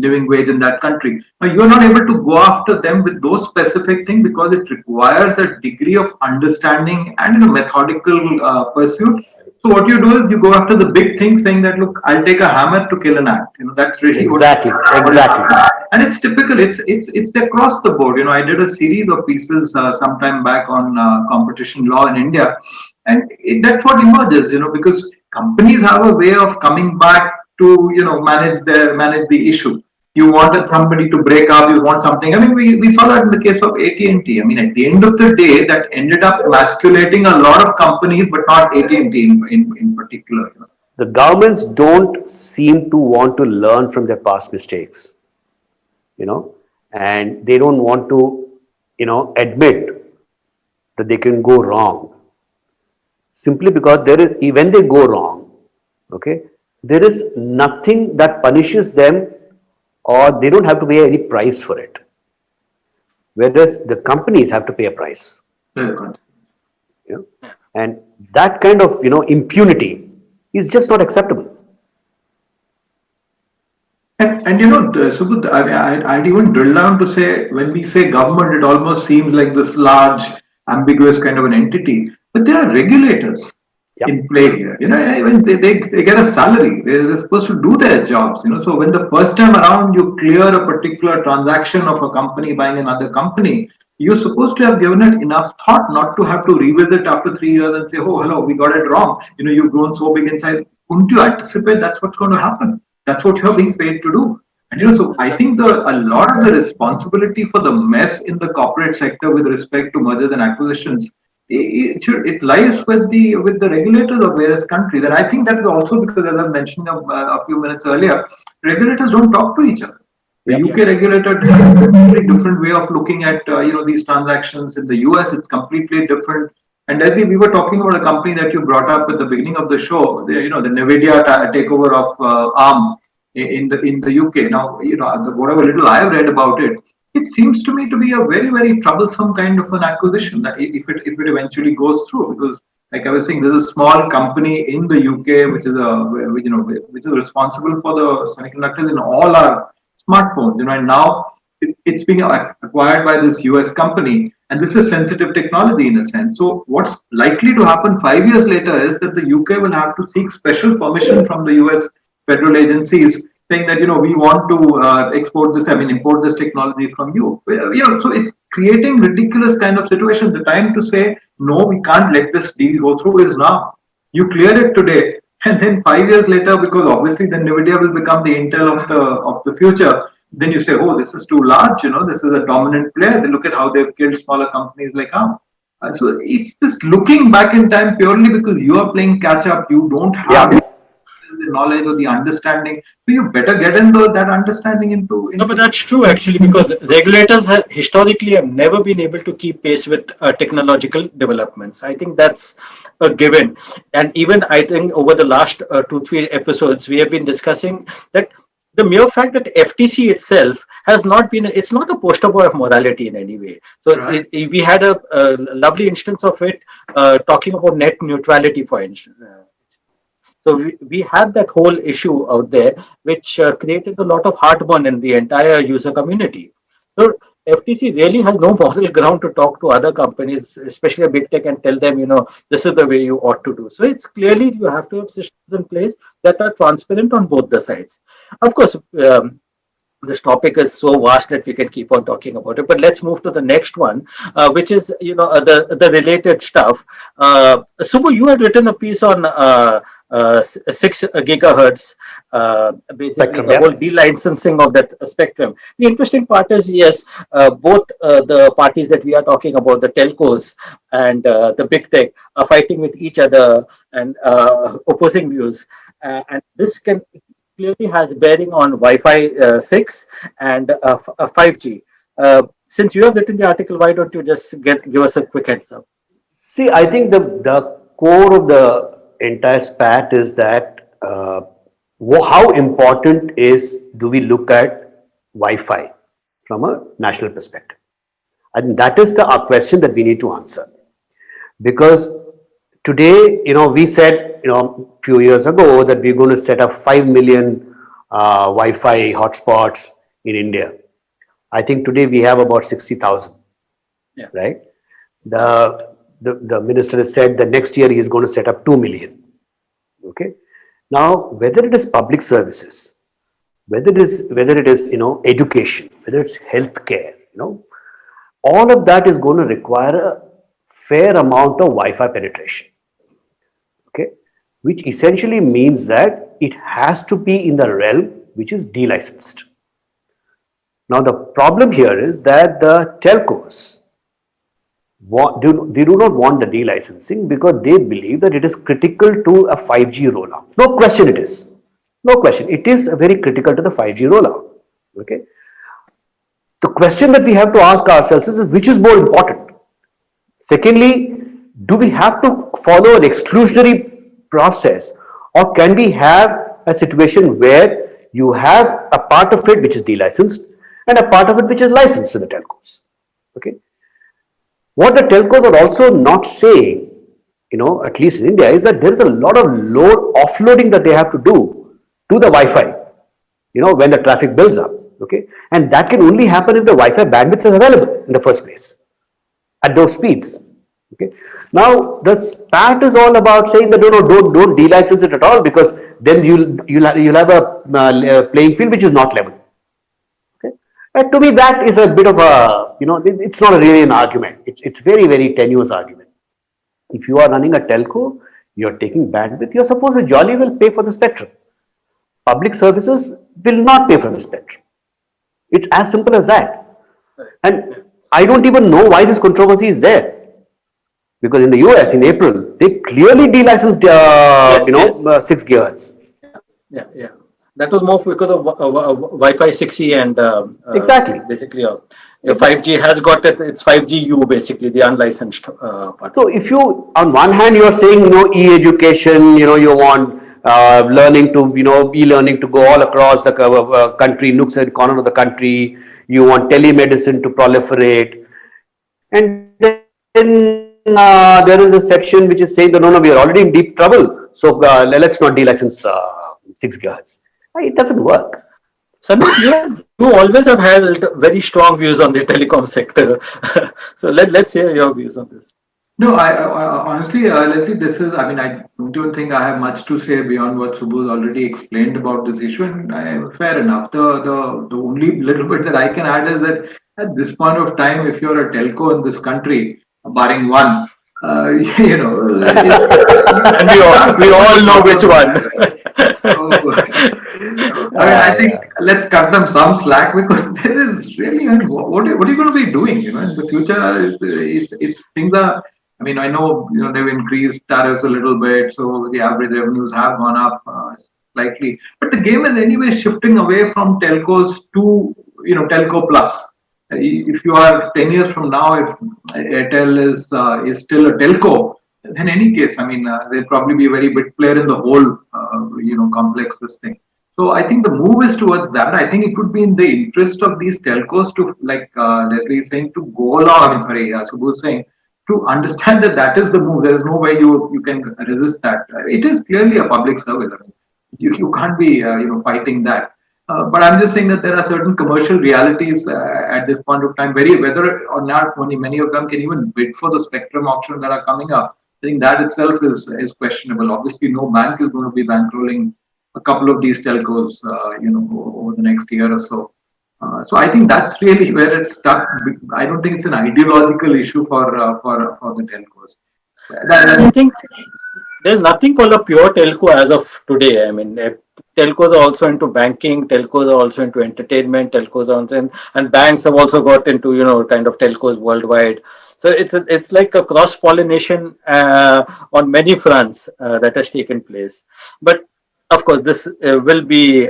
living wage in that country. Now you're not able to go after them with those specific things because it requires a degree of understanding and a methodical pursuit. So what you do is you go after the big thing, saying that look, I'll take a hammer to kill an ant. That's really Exactly, what exactly. and it's typical. It's across the board. I did a series of pieces sometime back on competition law in India, and that's what emerges. Because companies have a way of coming back to manage the issue. You wanted somebody to break up. You want something. I mean, we saw that in the case of AT&T. I mean, at the end of the day, that ended up emasculating a lot of companies, but not AT&T in particular. The governments don't seem to want to learn from their past mistakes, and they don't want to, admit that they can go wrong. Simply because when they go wrong, okay, there is nothing that punishes them or they don't have to pay any price for it. Whereas the companies have to pay a price. And that kind of, impunity is just not acceptable. And Subudh, I'd even drill down to say, when we say government, it almost seems like this large, ambiguous kind of an entity. But there are regulators in play here. When they get a salary, they're supposed to do their jobs. So when the first time around you clear a particular transaction of a company buying another company, you're supposed to have given it enough thought not to have to revisit after 3 years and say, oh, hello, we got it wrong. You've grown so big inside. Couldn't you anticipate that's what's going to happen? That's what you're being paid to do. And so I think a lot of the responsibility for the mess in the corporate sector with respect to mergers and acquisitions, it lies with the regulators of various countries. And I think that is also because, as I mentioned a few minutes earlier, regulators don't talk to each other. The UK regulator has a completely different way of looking at these transactions. In the US, it's completely different. And Leslie, we were talking about a company that you brought up at the beginning of the show, the NVIDIA takeover of ARM. in the UK. Now, whatever little I have read about it, it seems to me to be a very, very troublesome kind of an acquisition that if it eventually goes through, because like I was saying, there's a small company in the UK which is responsible for the semiconductors in all our smartphones, and now it's being acquired by this US company, and this is sensitive technology in a sense. So what's likely to happen 5 years later is that the UK will have to seek special permission from the US federal agencies, saying that we want to import this technology from you. So it's creating ridiculous kind of situation. The time to say no, we can't let this deal go through is now. You clear it today, and then 5 years later, because obviously then Nvidia will become the Intel of the future. Then you say, oh, this is too large. This is a dominant player. They look at how they've killed smaller companies like Arm. So it's just looking back in time purely because you are playing catch up. You don't have the knowledge or the understanding. So you better get into that understanding into. No, but that's true actually, because regulators historically have never been able to keep pace with technological developments. I think that's a given. And even I think over the last 2-3 episodes, we have been discussing that the mere fact that FTC itself has not been, it's not a poster boy of morality in any way. So Right. we had a lovely instance of it talking about net neutrality, for instance. So we had that whole issue out there, which created a lot of heartburn in the entire user community. So FTC really has no moral ground to talk to other companies, especially a big tech, and tell them, this is the way you ought to do. So it's clearly you have to have systems in place that are transparent on both the sides. Of course, this topic is so vast that we can keep on talking about it. But let's move to the next one, which is the related stuff. Subbu, you had written a piece on 6 gigahertz, basically Spectrum, the yeah. whole delicensing of that spectrum. The interesting part is, yes, both the parties that we are talking about, the telcos and the big tech, are fighting with each other and opposing views, and this clearly has bearing on Wi-Fi 6 and 5G. Since you have written the article, why don't you just give us a quick heads up? See, I think the core of the entire spat is that how important do we look at Wi-Fi from a national perspective? I think that is the question that we need to answer. Because today, we said, a few years ago that we're going to set up 5 million Wi-Fi hotspots in India. I think today we have about 60,000. Yeah. Right? The minister has said that next year he is going to set up 2 million. Okay. Now, whether it is public services, whether it is education, whether it's healthcare, all of that is going to require a fair amount of Wi-Fi penetration. Okay, which essentially means that it has to be in the realm which is delicensed. Now, the problem here is that the telcos they do not want the delicensing because they believe that it is critical to a 5G rollout. No question it is. No question. It is very critical to the 5G rollout. Okay. The question that we have to ask ourselves is which is more important? Secondly, do we have to follow an exclusionary process, or can we have a situation where you have a part of it which is delicensed and a part of it which is licensed to the telcos? Okay. What the telcos are also not saying, at least in India, is that there is a lot of load offloading that they have to do to the Wi-Fi, when the traffic builds up. Okay. And that can only happen if the Wi-Fi bandwidth is available in the first place at those speeds. Okay. Now the spat is all about saying that don't delicense it at all, because then you'll have a playing field which is not level. Okay. And to me that is a bit of a it's not really an argument. It's very, very tenuous argument. If you are running a telco, you're taking bandwidth, you're supposed to jolly well pay for the spectrum. Public services will not pay for the spectrum. It's as simple as that. And I don't even know why this controversy is there. Because in the US, in April, they clearly delicensed, 6 gigahertz. Yeah. That was more because of Wi-Fi 6E and Exactly. Basically, 5G has got it's 5GU basically, the unlicensed part. So if you, on one hand, you are saying, e-education, you want learning to, e-learning to go all across the country, nooks and corners of the country. You want telemedicine to proliferate. And then there is a section which is saying that no, we are already in deep trouble. So let's not delicense 6 gigahertz. It doesn't work. Sandeep, you always have held very strong views on the telecom sector. So let's hear your views on this. No, I honestly, Leslie, this is, I mean, I don't even think I have much to say beyond what Subbu has already explained about this issue, and fair enough. The only little bit that I can add is that at this point of time, if you're a telco in this country, barring one, you know, And we all know which one. I mean, I think let's cut them some slack, because there is really, I mean, what are you going to be doing? You know, in the future, it's things are. I mean, I know, you know, they've increased tariffs a little bit, so the average revenues have gone up slightly. But the game is anyway shifting away from telcos to, you know, telco plus. If you are 10 years from now, if Airtel is still a telco, then in any case, I mean, they'll probably be a very big player in the whole, you know, complex this thing. So I think the move is towards that. I think it would be in the interest of these telcos to, like Leslie is saying, to go along. I mean, sorry, Subbu is saying, to understand that that is the move. There is no way you can resist that. It is clearly a public service. I mean, you can't be you know, fighting that. But I'm just saying that there are certain commercial realities at this point of time. Whether or not many of them can even bid for the spectrum auction that are coming up. I think that itself is questionable. Obviously, no bank is going to be bankrolling a couple of these telcos, you know, over the next year or so. So I think that's really where it's stuck. I don't think it's an ideological issue for the telcos. I think there's nothing called a pure telco as of today. I mean, telcos are also into banking, telcos are also into entertainment, telcos are also and banks have also got into, you know, kind of telcos worldwide. So it's like a cross pollination on many fronts that has taken place. But of course, this will be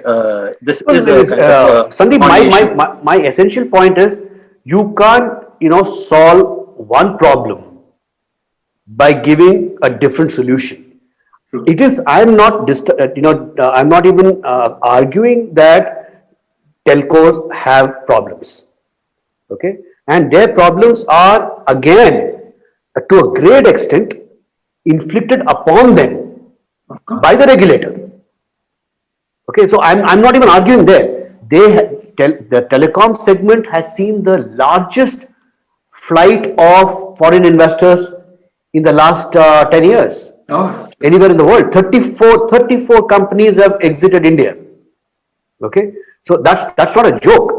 this is a kind of Sandeep, my essential point is you can't, you know, solve one problem by giving a different solution. It is, I'm not I'm not even arguing that telcos have problems, okay, and their problems are again to a great extent inflicted upon them by the regulator. Okay, so I'm not even arguing there. The telecom segment has seen the largest flight of foreign investors in the last 10 years. Oh. Anywhere in the world. 34 companies have exited India. Okay, so that's not a joke.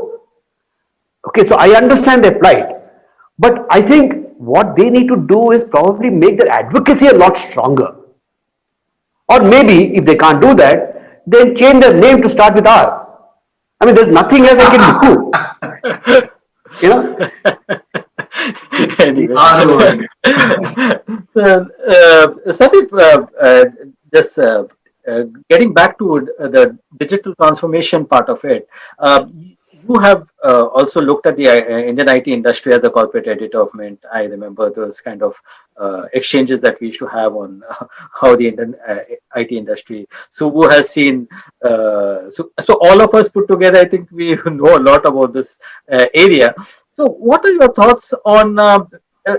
Okay, so I understand their plight, but I think what they need to do is probably make their advocacy a lot stronger. Or maybe if they can't do that, then change their name to start with R. I mean, there's nothing else I can do. You know? Anyway. Sandeep, just getting back to the digital transformation part of it, you have also looked at the Indian IT industry as a corporate editor of Mint. I remember those kind of exchanges that we used to have on how the Indian IT industry. Subbu has seen, so all of us put together, I think we know a lot about this area. So what are your thoughts on,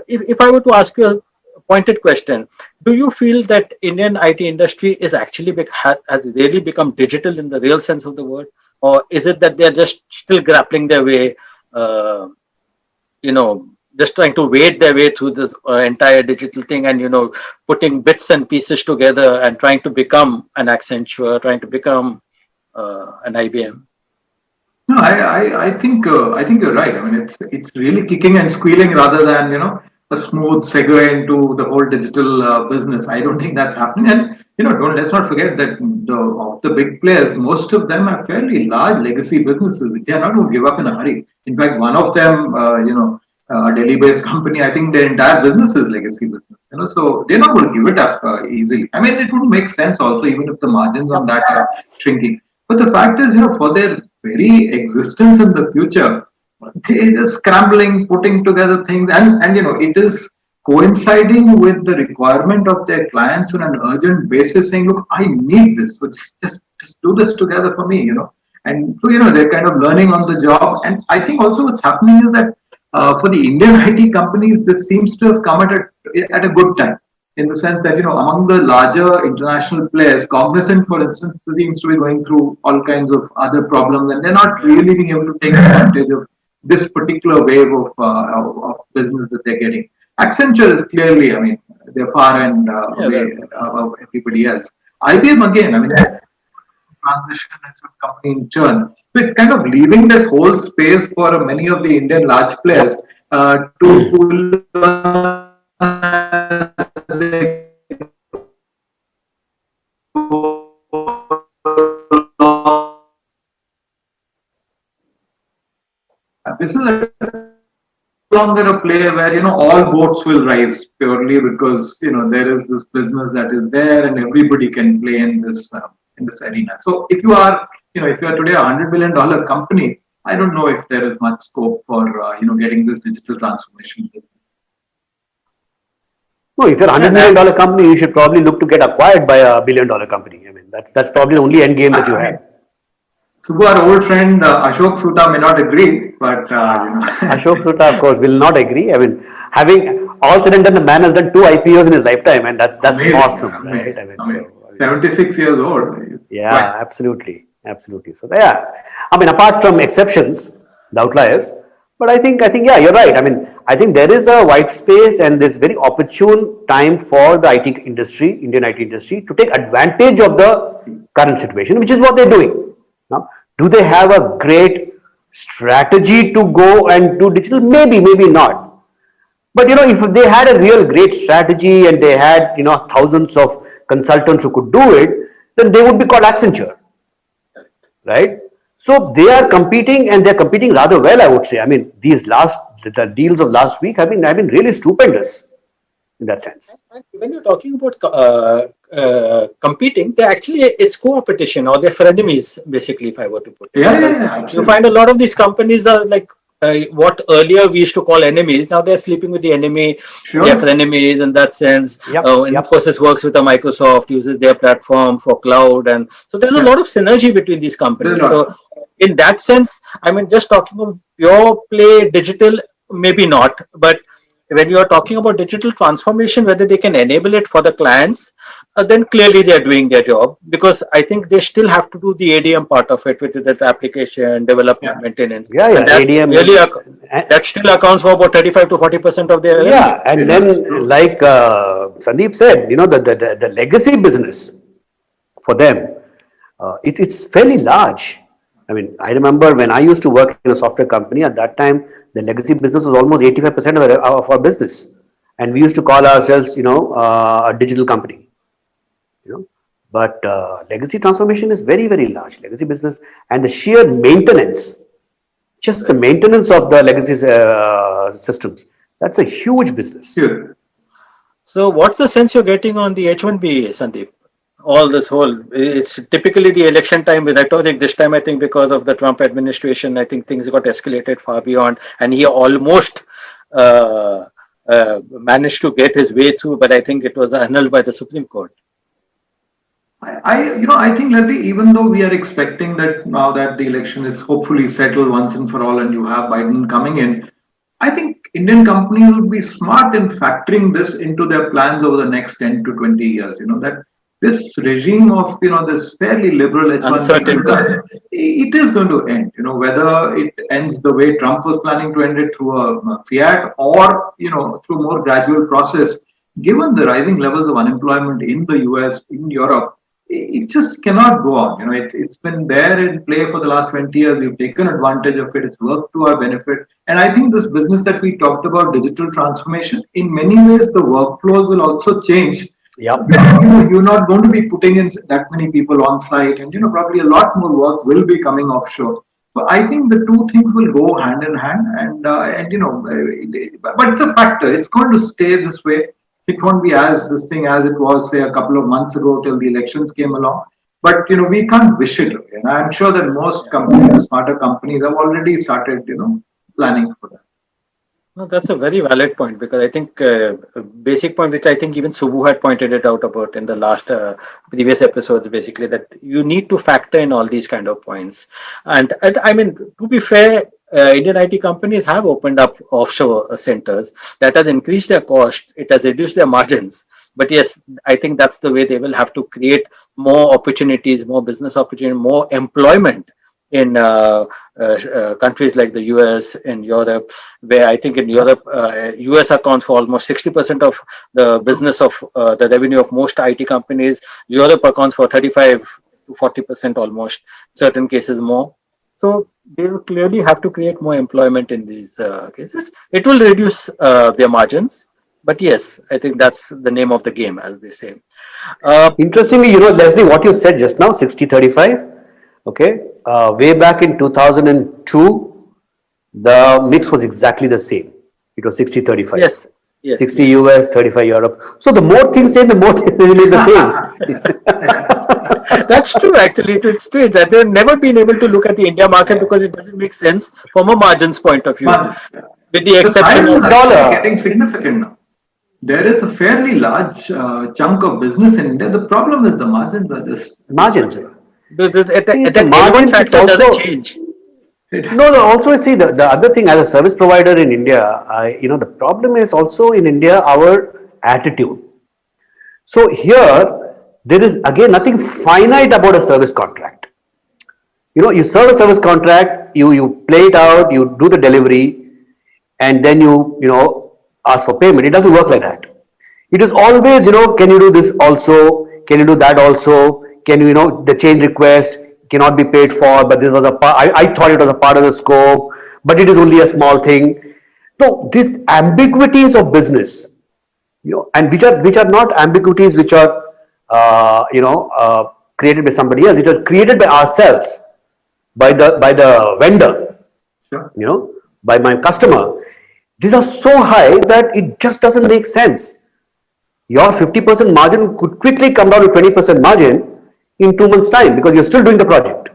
if I were to ask you a pointed question, do you feel that Indian IT industry is actually has really become digital in the real sense of the word? Or is it that they're just still grappling their way, you know, just trying to wade their way through this entire digital thing and, you know, putting bits and pieces together and trying to become an Accenture, trying to become an IBM? No, I think you're right. I mean, it's really kicking and squealing rather than, you know, a smooth segue into the whole digital business. I don't think that's happening. And, you know, let's not forget that of the big players, most of them are fairly large legacy businesses, which they are not going to give up in a hurry. In fact, one of them, you know, a Delhi-based company, I think their entire business is legacy business. You know, so they're not going to give it up easily. I mean, it would make sense also, even if the margins on that are shrinking. But the fact is, you know, for their very existence in the future, they're just scrambling, putting together things, and you know, it is coinciding with the requirement of their clients on an urgent basis, saying, "Look, I need this, so just do this together for me," And so they're kind of learning on the job. And I think also what's happening is that for the Indian IT companies, this seems to have come at a good time, in the sense that among the larger international players, Cognizant, for instance, seems to be going through all kinds of other problems, and they're not really being able to take advantage of this particular wave of business that they're getting. Accenture is clearly, I mean, they're far and away of everybody else. IBM again, I mean, transition and some company in churn. So it's kind of leaving that whole space for many of the Indian large players to this is longer a play where all boats will rise purely because there is this business that is there and everybody can play in this arena. So if you are today $100 billion company, I don't know if there is much scope for getting this digital transformation business. No, if you're a $100 million company, you should probably look to get acquired by a $1 billion company. I mean, that's probably the only end game that you have. Subbu, our old friend Ashok Soota may not agree, but Ashok Soota, of course, will not agree. I mean, having all said and done, the man has done 2 IPOs in his lifetime, and that's amazing, awesome, amazing, right? I mean, amazing. 76 years old. Yeah, absolutely. So yeah, I mean, apart from exceptions, the outliers, but I think yeah, you're right. I mean, I think there is a white space and this very opportune time for the IT industry, Indian IT industry, to take advantage of the current situation, which is what they're doing. Now, do they have a great strategy to go and do digital? Maybe, maybe not. But if they had a real great strategy and they had thousands of consultants who could do it, then they would be called Accenture, right? So they are competing, and they're competing rather well, I would say. I mean, the deals of last week have been really stupendous in that sense. When you're talking about competing, it's co-opetition, or they're frenemies, basically, if I were to put it. Yeah. You find a lot of these companies are like what earlier we used to call enemies. Now they're sleeping with the enemy. Sure. They're frenemies in that sense. Infosys works with a Microsoft, uses their platform for cloud, and so there's a lot of synergy between these companies. So in that sense, I mean, just talking of pure play digital, maybe not, but when you are talking about digital transformation, whether they can enable it for the clients, then clearly they are doing their job, because I think they still have to do the ADM part of it, which is that application development, maintenance. And that ADM really that still accounts for about 35 to 40% of their revenue. And then like Sandeep said, the legacy business for them, it's fairly large. I mean, I remember when I used to work in a software company, at that time, the legacy business was almost 85% of our business. And we used to call ourselves, a digital company, But legacy transformation is very, very large. Legacy business and the sheer maintenance, just the maintenance of the legacy systems, that's a huge business. Sure. So what's the sense you're getting on the H1B, Sandeep? It's typically the election time with rhetoric. This time, I think because of the Trump administration, I think things got escalated far beyond, and he almost managed to get his way through, but I think it was annulled by the Supreme Court. I think, Leslie, even though we are expecting that now that the election is hopefully settled once and for all, and you have Biden coming in, I think Indian companies will be smart in factoring this into their plans over the next 10 to 20 years. That this regime of this fairly liberal H1B visas, it is going to end. Whether it ends the way Trump was planning to end it through a fiat or through more gradual process. Given the rising levels of unemployment in the US, in Europe, it just cannot go on. It's been there in play for the last 20 years. We've taken advantage of it. It's worked to our benefit. And I think this business that we talked about, digital transformation, in many ways, the workflows will also change. You're not going to be putting in that many people on site, and probably a lot more work will be coming offshore. So I think the two things will go hand in hand, but it's a factor. It's going to stay this way. It won't be as it was, say, a couple of months ago till the elections came along. But we can't wish it away. And I'm sure that most companies, smarter companies, have already started planning for that. No, that's a very valid point because I think a basic point which I think even Subbu had pointed it out about in the last previous episodes, basically that you need to factor in all these kind of points. And I mean, to be fair, Indian IT companies have opened up offshore centers that has increased their costs. It has reduced their margins. But yes, I think that's the way they will have to create more opportunities, more business opportunity, more employment in countries like the US, in Europe, where I think in Europe, US accounts for almost 60% of the business of the revenue of most IT companies. Europe accounts for 35 to 40% almost, certain cases more. So they will clearly have to create more employment in these cases. It will reduce their margins. But yes, I think that's the name of the game, as they say. Interestingly, Leslie, what you said just now, 60-35, okay, way back in 2002, the mix was exactly the same. It was 60-35. Yes, yes, 60 yes. US, 35 Europe. So the more things change, the more things remain the same. That's true, actually. It's strange that they've never been able to look at the India market because it doesn't make sense from a margins point of view, But with the the exception size is of actually dollar. getting significant now. There is a fairly large chunk of business in India. The problem is the margins are just Margins. See, that see, L1 margins, it's factor doesn't also, change. it, no, also, see, the other thing as a service provider in India, the problem is also in India, our attitude. So here, there is again nothing finite about a service contract. You serve a service contract, you play it out, you do the delivery, and then you ask for payment. It doesn't work like that. It is always, can you do this also? Can you do that also? Can the change request cannot be paid for, but this was a part, I thought it was a part of the scope, but it is only a small thing. No, these ambiguities of business, and which are not ambiguities which are created by somebody else. It was created by ourselves, by the vendor, sure. by my customer. These are so high that it just doesn't make sense. Your 50% margin could quickly come down to 20% margin in 2 months' time because you're still doing the project.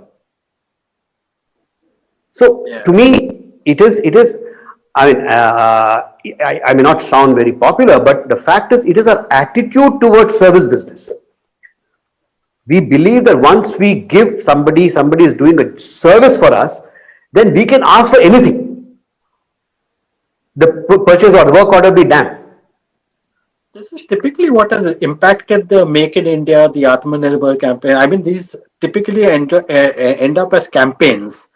So Yeah. to me, it is. I mean, I may not sound very popular, but the fact is, it is our attitude towards service business. We believe that once we give somebody is doing a service for us, then we can ask for anything. The purchase order, work order be done. This is typically what has impacted the Make in India, the Atmanirbhar campaign. I mean, these typically end up as campaigns.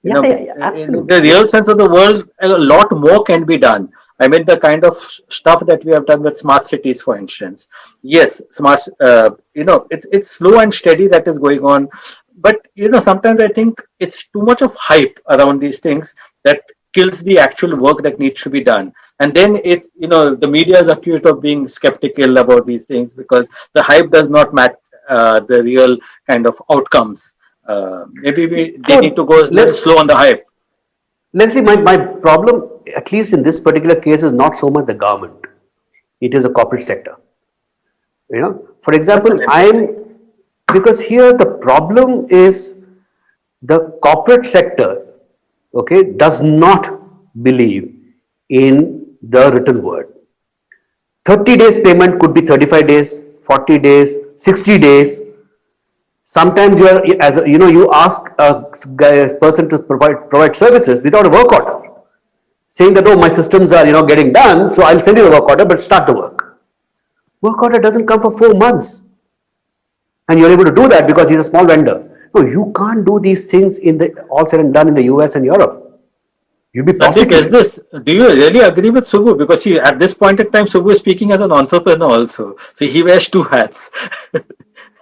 Yeah, yeah, yeah, In absolutely. the real sense of the word, a lot more can be done. I mean, the kind of stuff that we have done with smart cities, for instance. Yes, smart. It's slow and steady that is going on, but sometimes I think it's too much of hype around these things that kills the actual work that needs to be done. And then the media is accused of being skeptical about these things because the hype does not match the real kind of outcomes. Maybe they need to So go a little let slow on the hype. Leslie, my problem, at least in this particular case, is not so much the government. It is a corporate sector. For That's an example, interesting. because here the problem is the corporate sector, okay, does not believe in the written word. 30 days payment could be 35 days, 40 days, 60 days. Sometimes you ask a person to provide services without a work order, saying that, oh, my systems are getting done, so I'll send you the work order, but start the work. Work order doesn't come for 4 months, and you're able to do that because he's a small vendor. No, you can't do these things in the all said and done in the US and Europe. You'll be Sandeep, is prosecuted. this? Do you really agree with Subbu? Because at this point in time, Subbu is speaking as an entrepreneur also, so he wears two hats.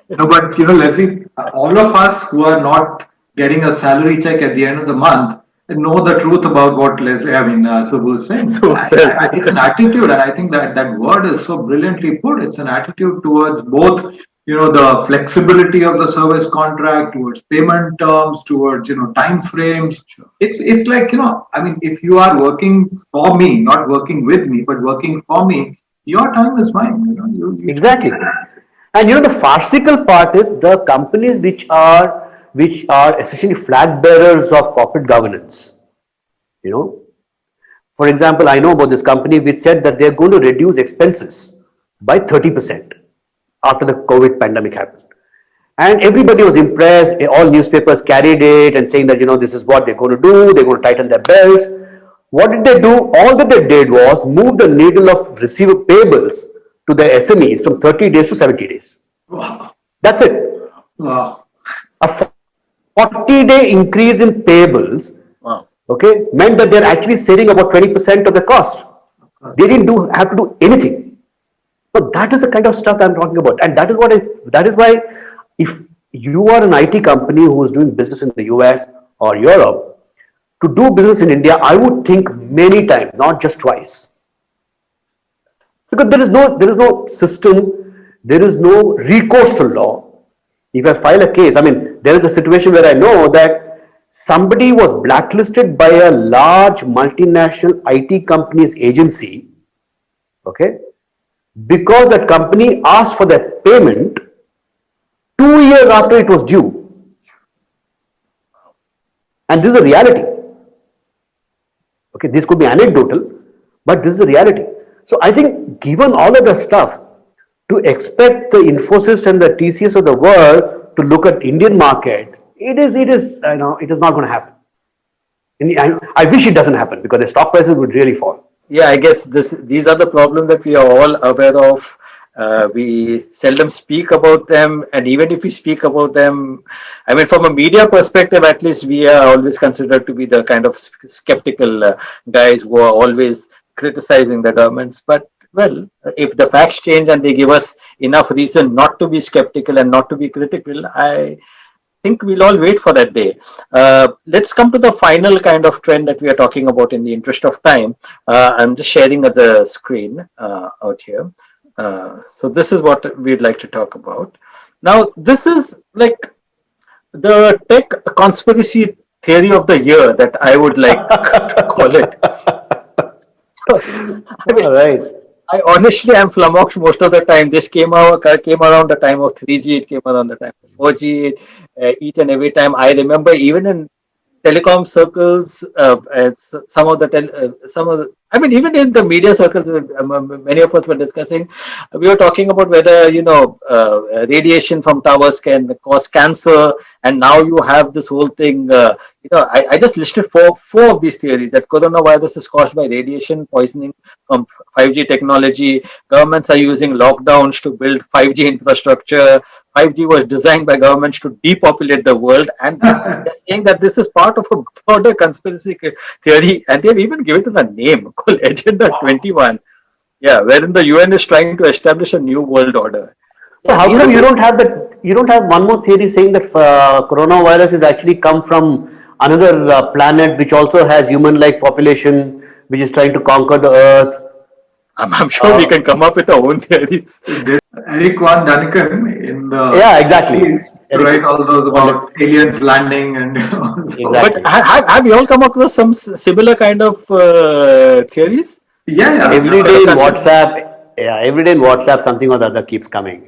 No, but Leslie, all of us who are not getting a salary check at the end of the month know the truth about what Subbu is saying. So says. It's an attitude, and I think that word is so brilliantly put. It's an attitude towards both, the flexibility of the service contract, towards payment terms, towards time frames. It's like I mean, if you are working for me, not working with me, but working for me, your time is mine. You Exactly. And the farcical part is the companies which are essentially flag bearers of corporate governance. You know, For example, I know about this company which said that they're going to reduce expenses by 30% after the COVID pandemic happened. And everybody was impressed. All newspapers carried it and saying that, this is what they're going to do. They're going to tighten their belts. What did they do? All that they did was move the needle of receiver payables to the SMEs from 30 days to 70 days. Wow. That's it. Wow. A 40-day increase in payables, Wow. okay, meant that they're actually saving about 20% of the cost. They didn't have to do anything. But that is the kind of stuff I'm talking about. And that is why if you are an IT company who is doing business in the US or Europe, to do business in India, I would think many times, not just twice. Because there is no system, there is no recourse to law. If I file a case, there is a situation where I know that somebody was blacklisted by a large multinational IT company's agency, okay, because that company asked for that payment 2 years after it was due. And this is a reality. Okay, this could be anecdotal, but this is a reality. So I think given all of the stuff, to expect the Infosys and the TCS of the world to look at Indian market, it is not going to happen. And I wish it doesn't happen because the stock prices would really fall. Yeah, I guess these are the problems that we are all aware of. We seldom speak about them, and even if we speak about them, from a media perspective, at least we are always considered to be the kind of skeptical guys who are always criticizing the governments. But well, if the facts change and they give us enough reason not to be skeptical and not to be critical, I think we'll all wait for that day. Let's come to the final kind of trend that we are talking about in the interest of time. I'm just sharing the screen out here. So this is what we'd like to talk about. Now, this is like the tech conspiracy theory of the year that I would like to call it. All right. I honestly am flummoxed most of the time. This came around the time of 3G, it came around the time of 4G, each and every time. I remember even in telecom circles, even in the media circles, many of us were discussing. We were talking about whether radiation from towers can cause cancer, and now you have this whole thing. I just listed four of these theories that coronavirus is caused by radiation poisoning from 5G technology. Governments are using lockdowns to build 5G infrastructure. 5G was designed by governments to depopulate the world, and they're saying that this is part of a broader conspiracy theory, and they've even given it a name called Agenda 21. Yeah, wherein the UN is trying to establish a new world order. So how come you don't have one more theory saying that coronavirus has actually come from another planet which also has human-like population, which is trying to conquer the earth? I'm sure we can come up with our own theories. Eric Van Daniken in the Exactly. Right, all those about aliens landing and Exactly. But have you all come across some similar kind of theories? Yeah. Every day in WhatsApp, something or the other keeps coming.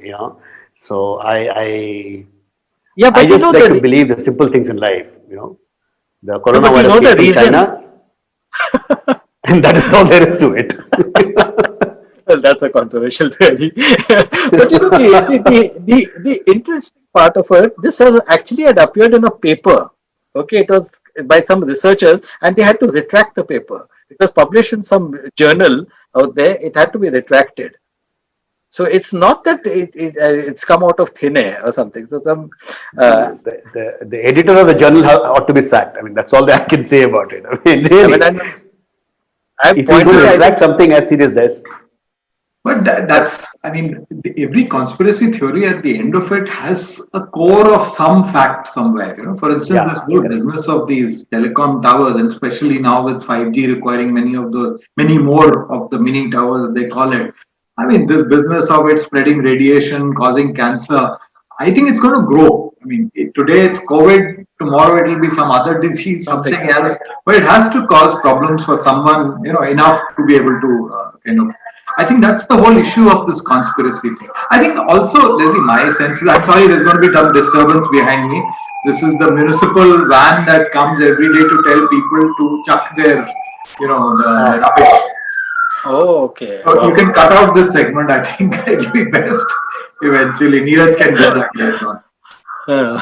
So I just like to believe the simple things in life. The coronavirus came from China, and that is all there is to it. Well, that's a controversial theory. But the interesting part of it, this has actually appeared in a paper. Okay, it was by some researchers, and they had to retract the paper. It was published in some journal out there. It had to be retracted. So it's not that it's come out of thin air or something. So the editor of the journal ought to be sacked. That's all that I can say about it. Really, if you going to retract something as serious as this. But every conspiracy theory at the end of it has a core of some fact somewhere. For instance, this whole business of these telecom towers, and especially now with 5G requiring many more of the mini towers that they call it. This business of it spreading radiation, causing cancer, I think it's going to grow. Today it's COVID, tomorrow it will be some other disease, something else. But it has to cause problems for someone, enough to be able to I think that's the whole issue of this conspiracy thing. I think also, Leslie, my sense is, I'm sorry, there's going to be some disturbance behind me. This is the municipal van that comes every day to tell people to chuck their the rubbish. Oh, okay. So you can cut out this segment. I think it'll be best eventually. Neeraj can do that later on. Uh,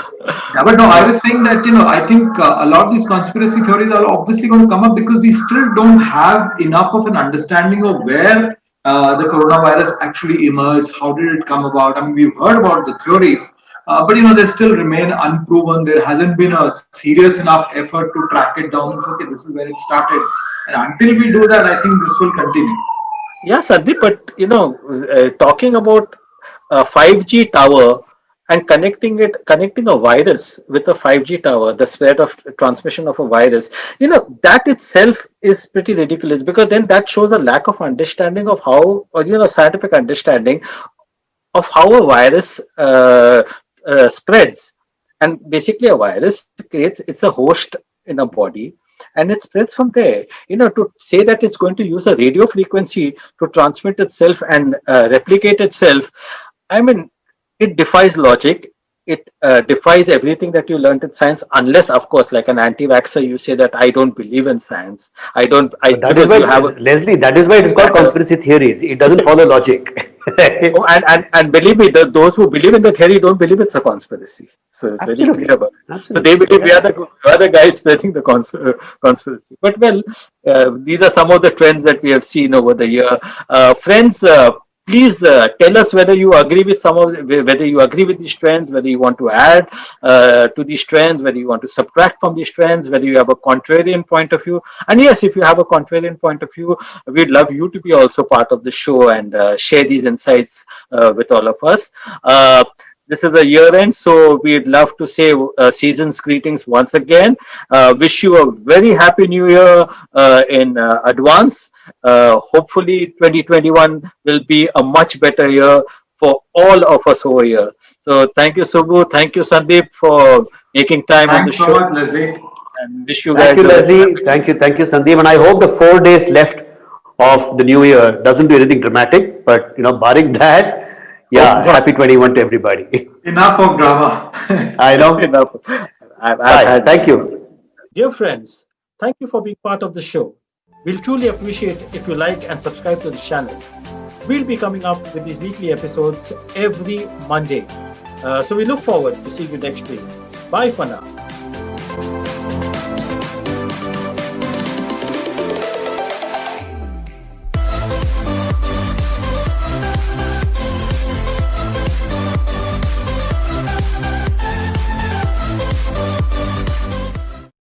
Yeah, but no, I was saying that, I think a lot of these conspiracy theories are obviously going to come up because we still don't have enough of an understanding of where the coronavirus actually emerged, how did it come about. I mean, we've heard about the theories, but, they still remain unproven. There hasn't been a serious enough effort to track it down and say, okay, this is where it started. And until we do that, I think this will continue. yeah, Sandeep, but talking about a 5G tower and connecting a virus with a 5G tower, the spread of transmission of a virus, that itself is pretty ridiculous, because then that shows a lack of understanding of how, or scientific understanding of how a virus spreads. And basically, a virus it's a host in a body, and it spreads from there. To say that it's going to use a radio frequency to transmit itself and replicate itself, I mean, it defies logic. It defies everything that you learned in science, unless, of course, like an anti-vaxxer, you say that I don't believe in science. I don't. That is Because why, you have Leslie, that is why it is called conspiracy theories. It doesn't follow logic. Oh, and believe me, those who believe in the theory don't believe it's a conspiracy. So it's very Absolutely. clear about it. So Absolutely. they believe we are the guys spreading the conspiracy. But well, these are some of the trends that we have seen over the year. Friends, please tell us whether you agree with whether you agree with these trends, whether you want to add to these trends, whether you want to subtract from these trends, whether you have a contrarian point of view. And yes, if you have a contrarian point of view, we'd love you to be also part of the show and share these insights with all of us. This is the year end, so we'd love to say season's greetings once again. Wish you a very happy new year in advance. Hopefully 2021 will be a much better year for all of us over here. So thank you, Subbu. Thank you, Sandeep, for making time on the Thanks so show. much, Leslie. And wish you Thank guys you, a very Leslie. happy- Thank you, Sandeep. And I hope the 4 days left of the new year doesn't do anything dramatic. But barring that, yeah, God. happy 21 to everybody. Enough of drama. I know. Enough. I've Bye. had Thank you. Dear friends, thank you for being part of the show. We'll truly appreciate if you like and subscribe to the channel. We'll be coming up with these weekly episodes every Monday. So we look forward to seeing you next week. Bye for now.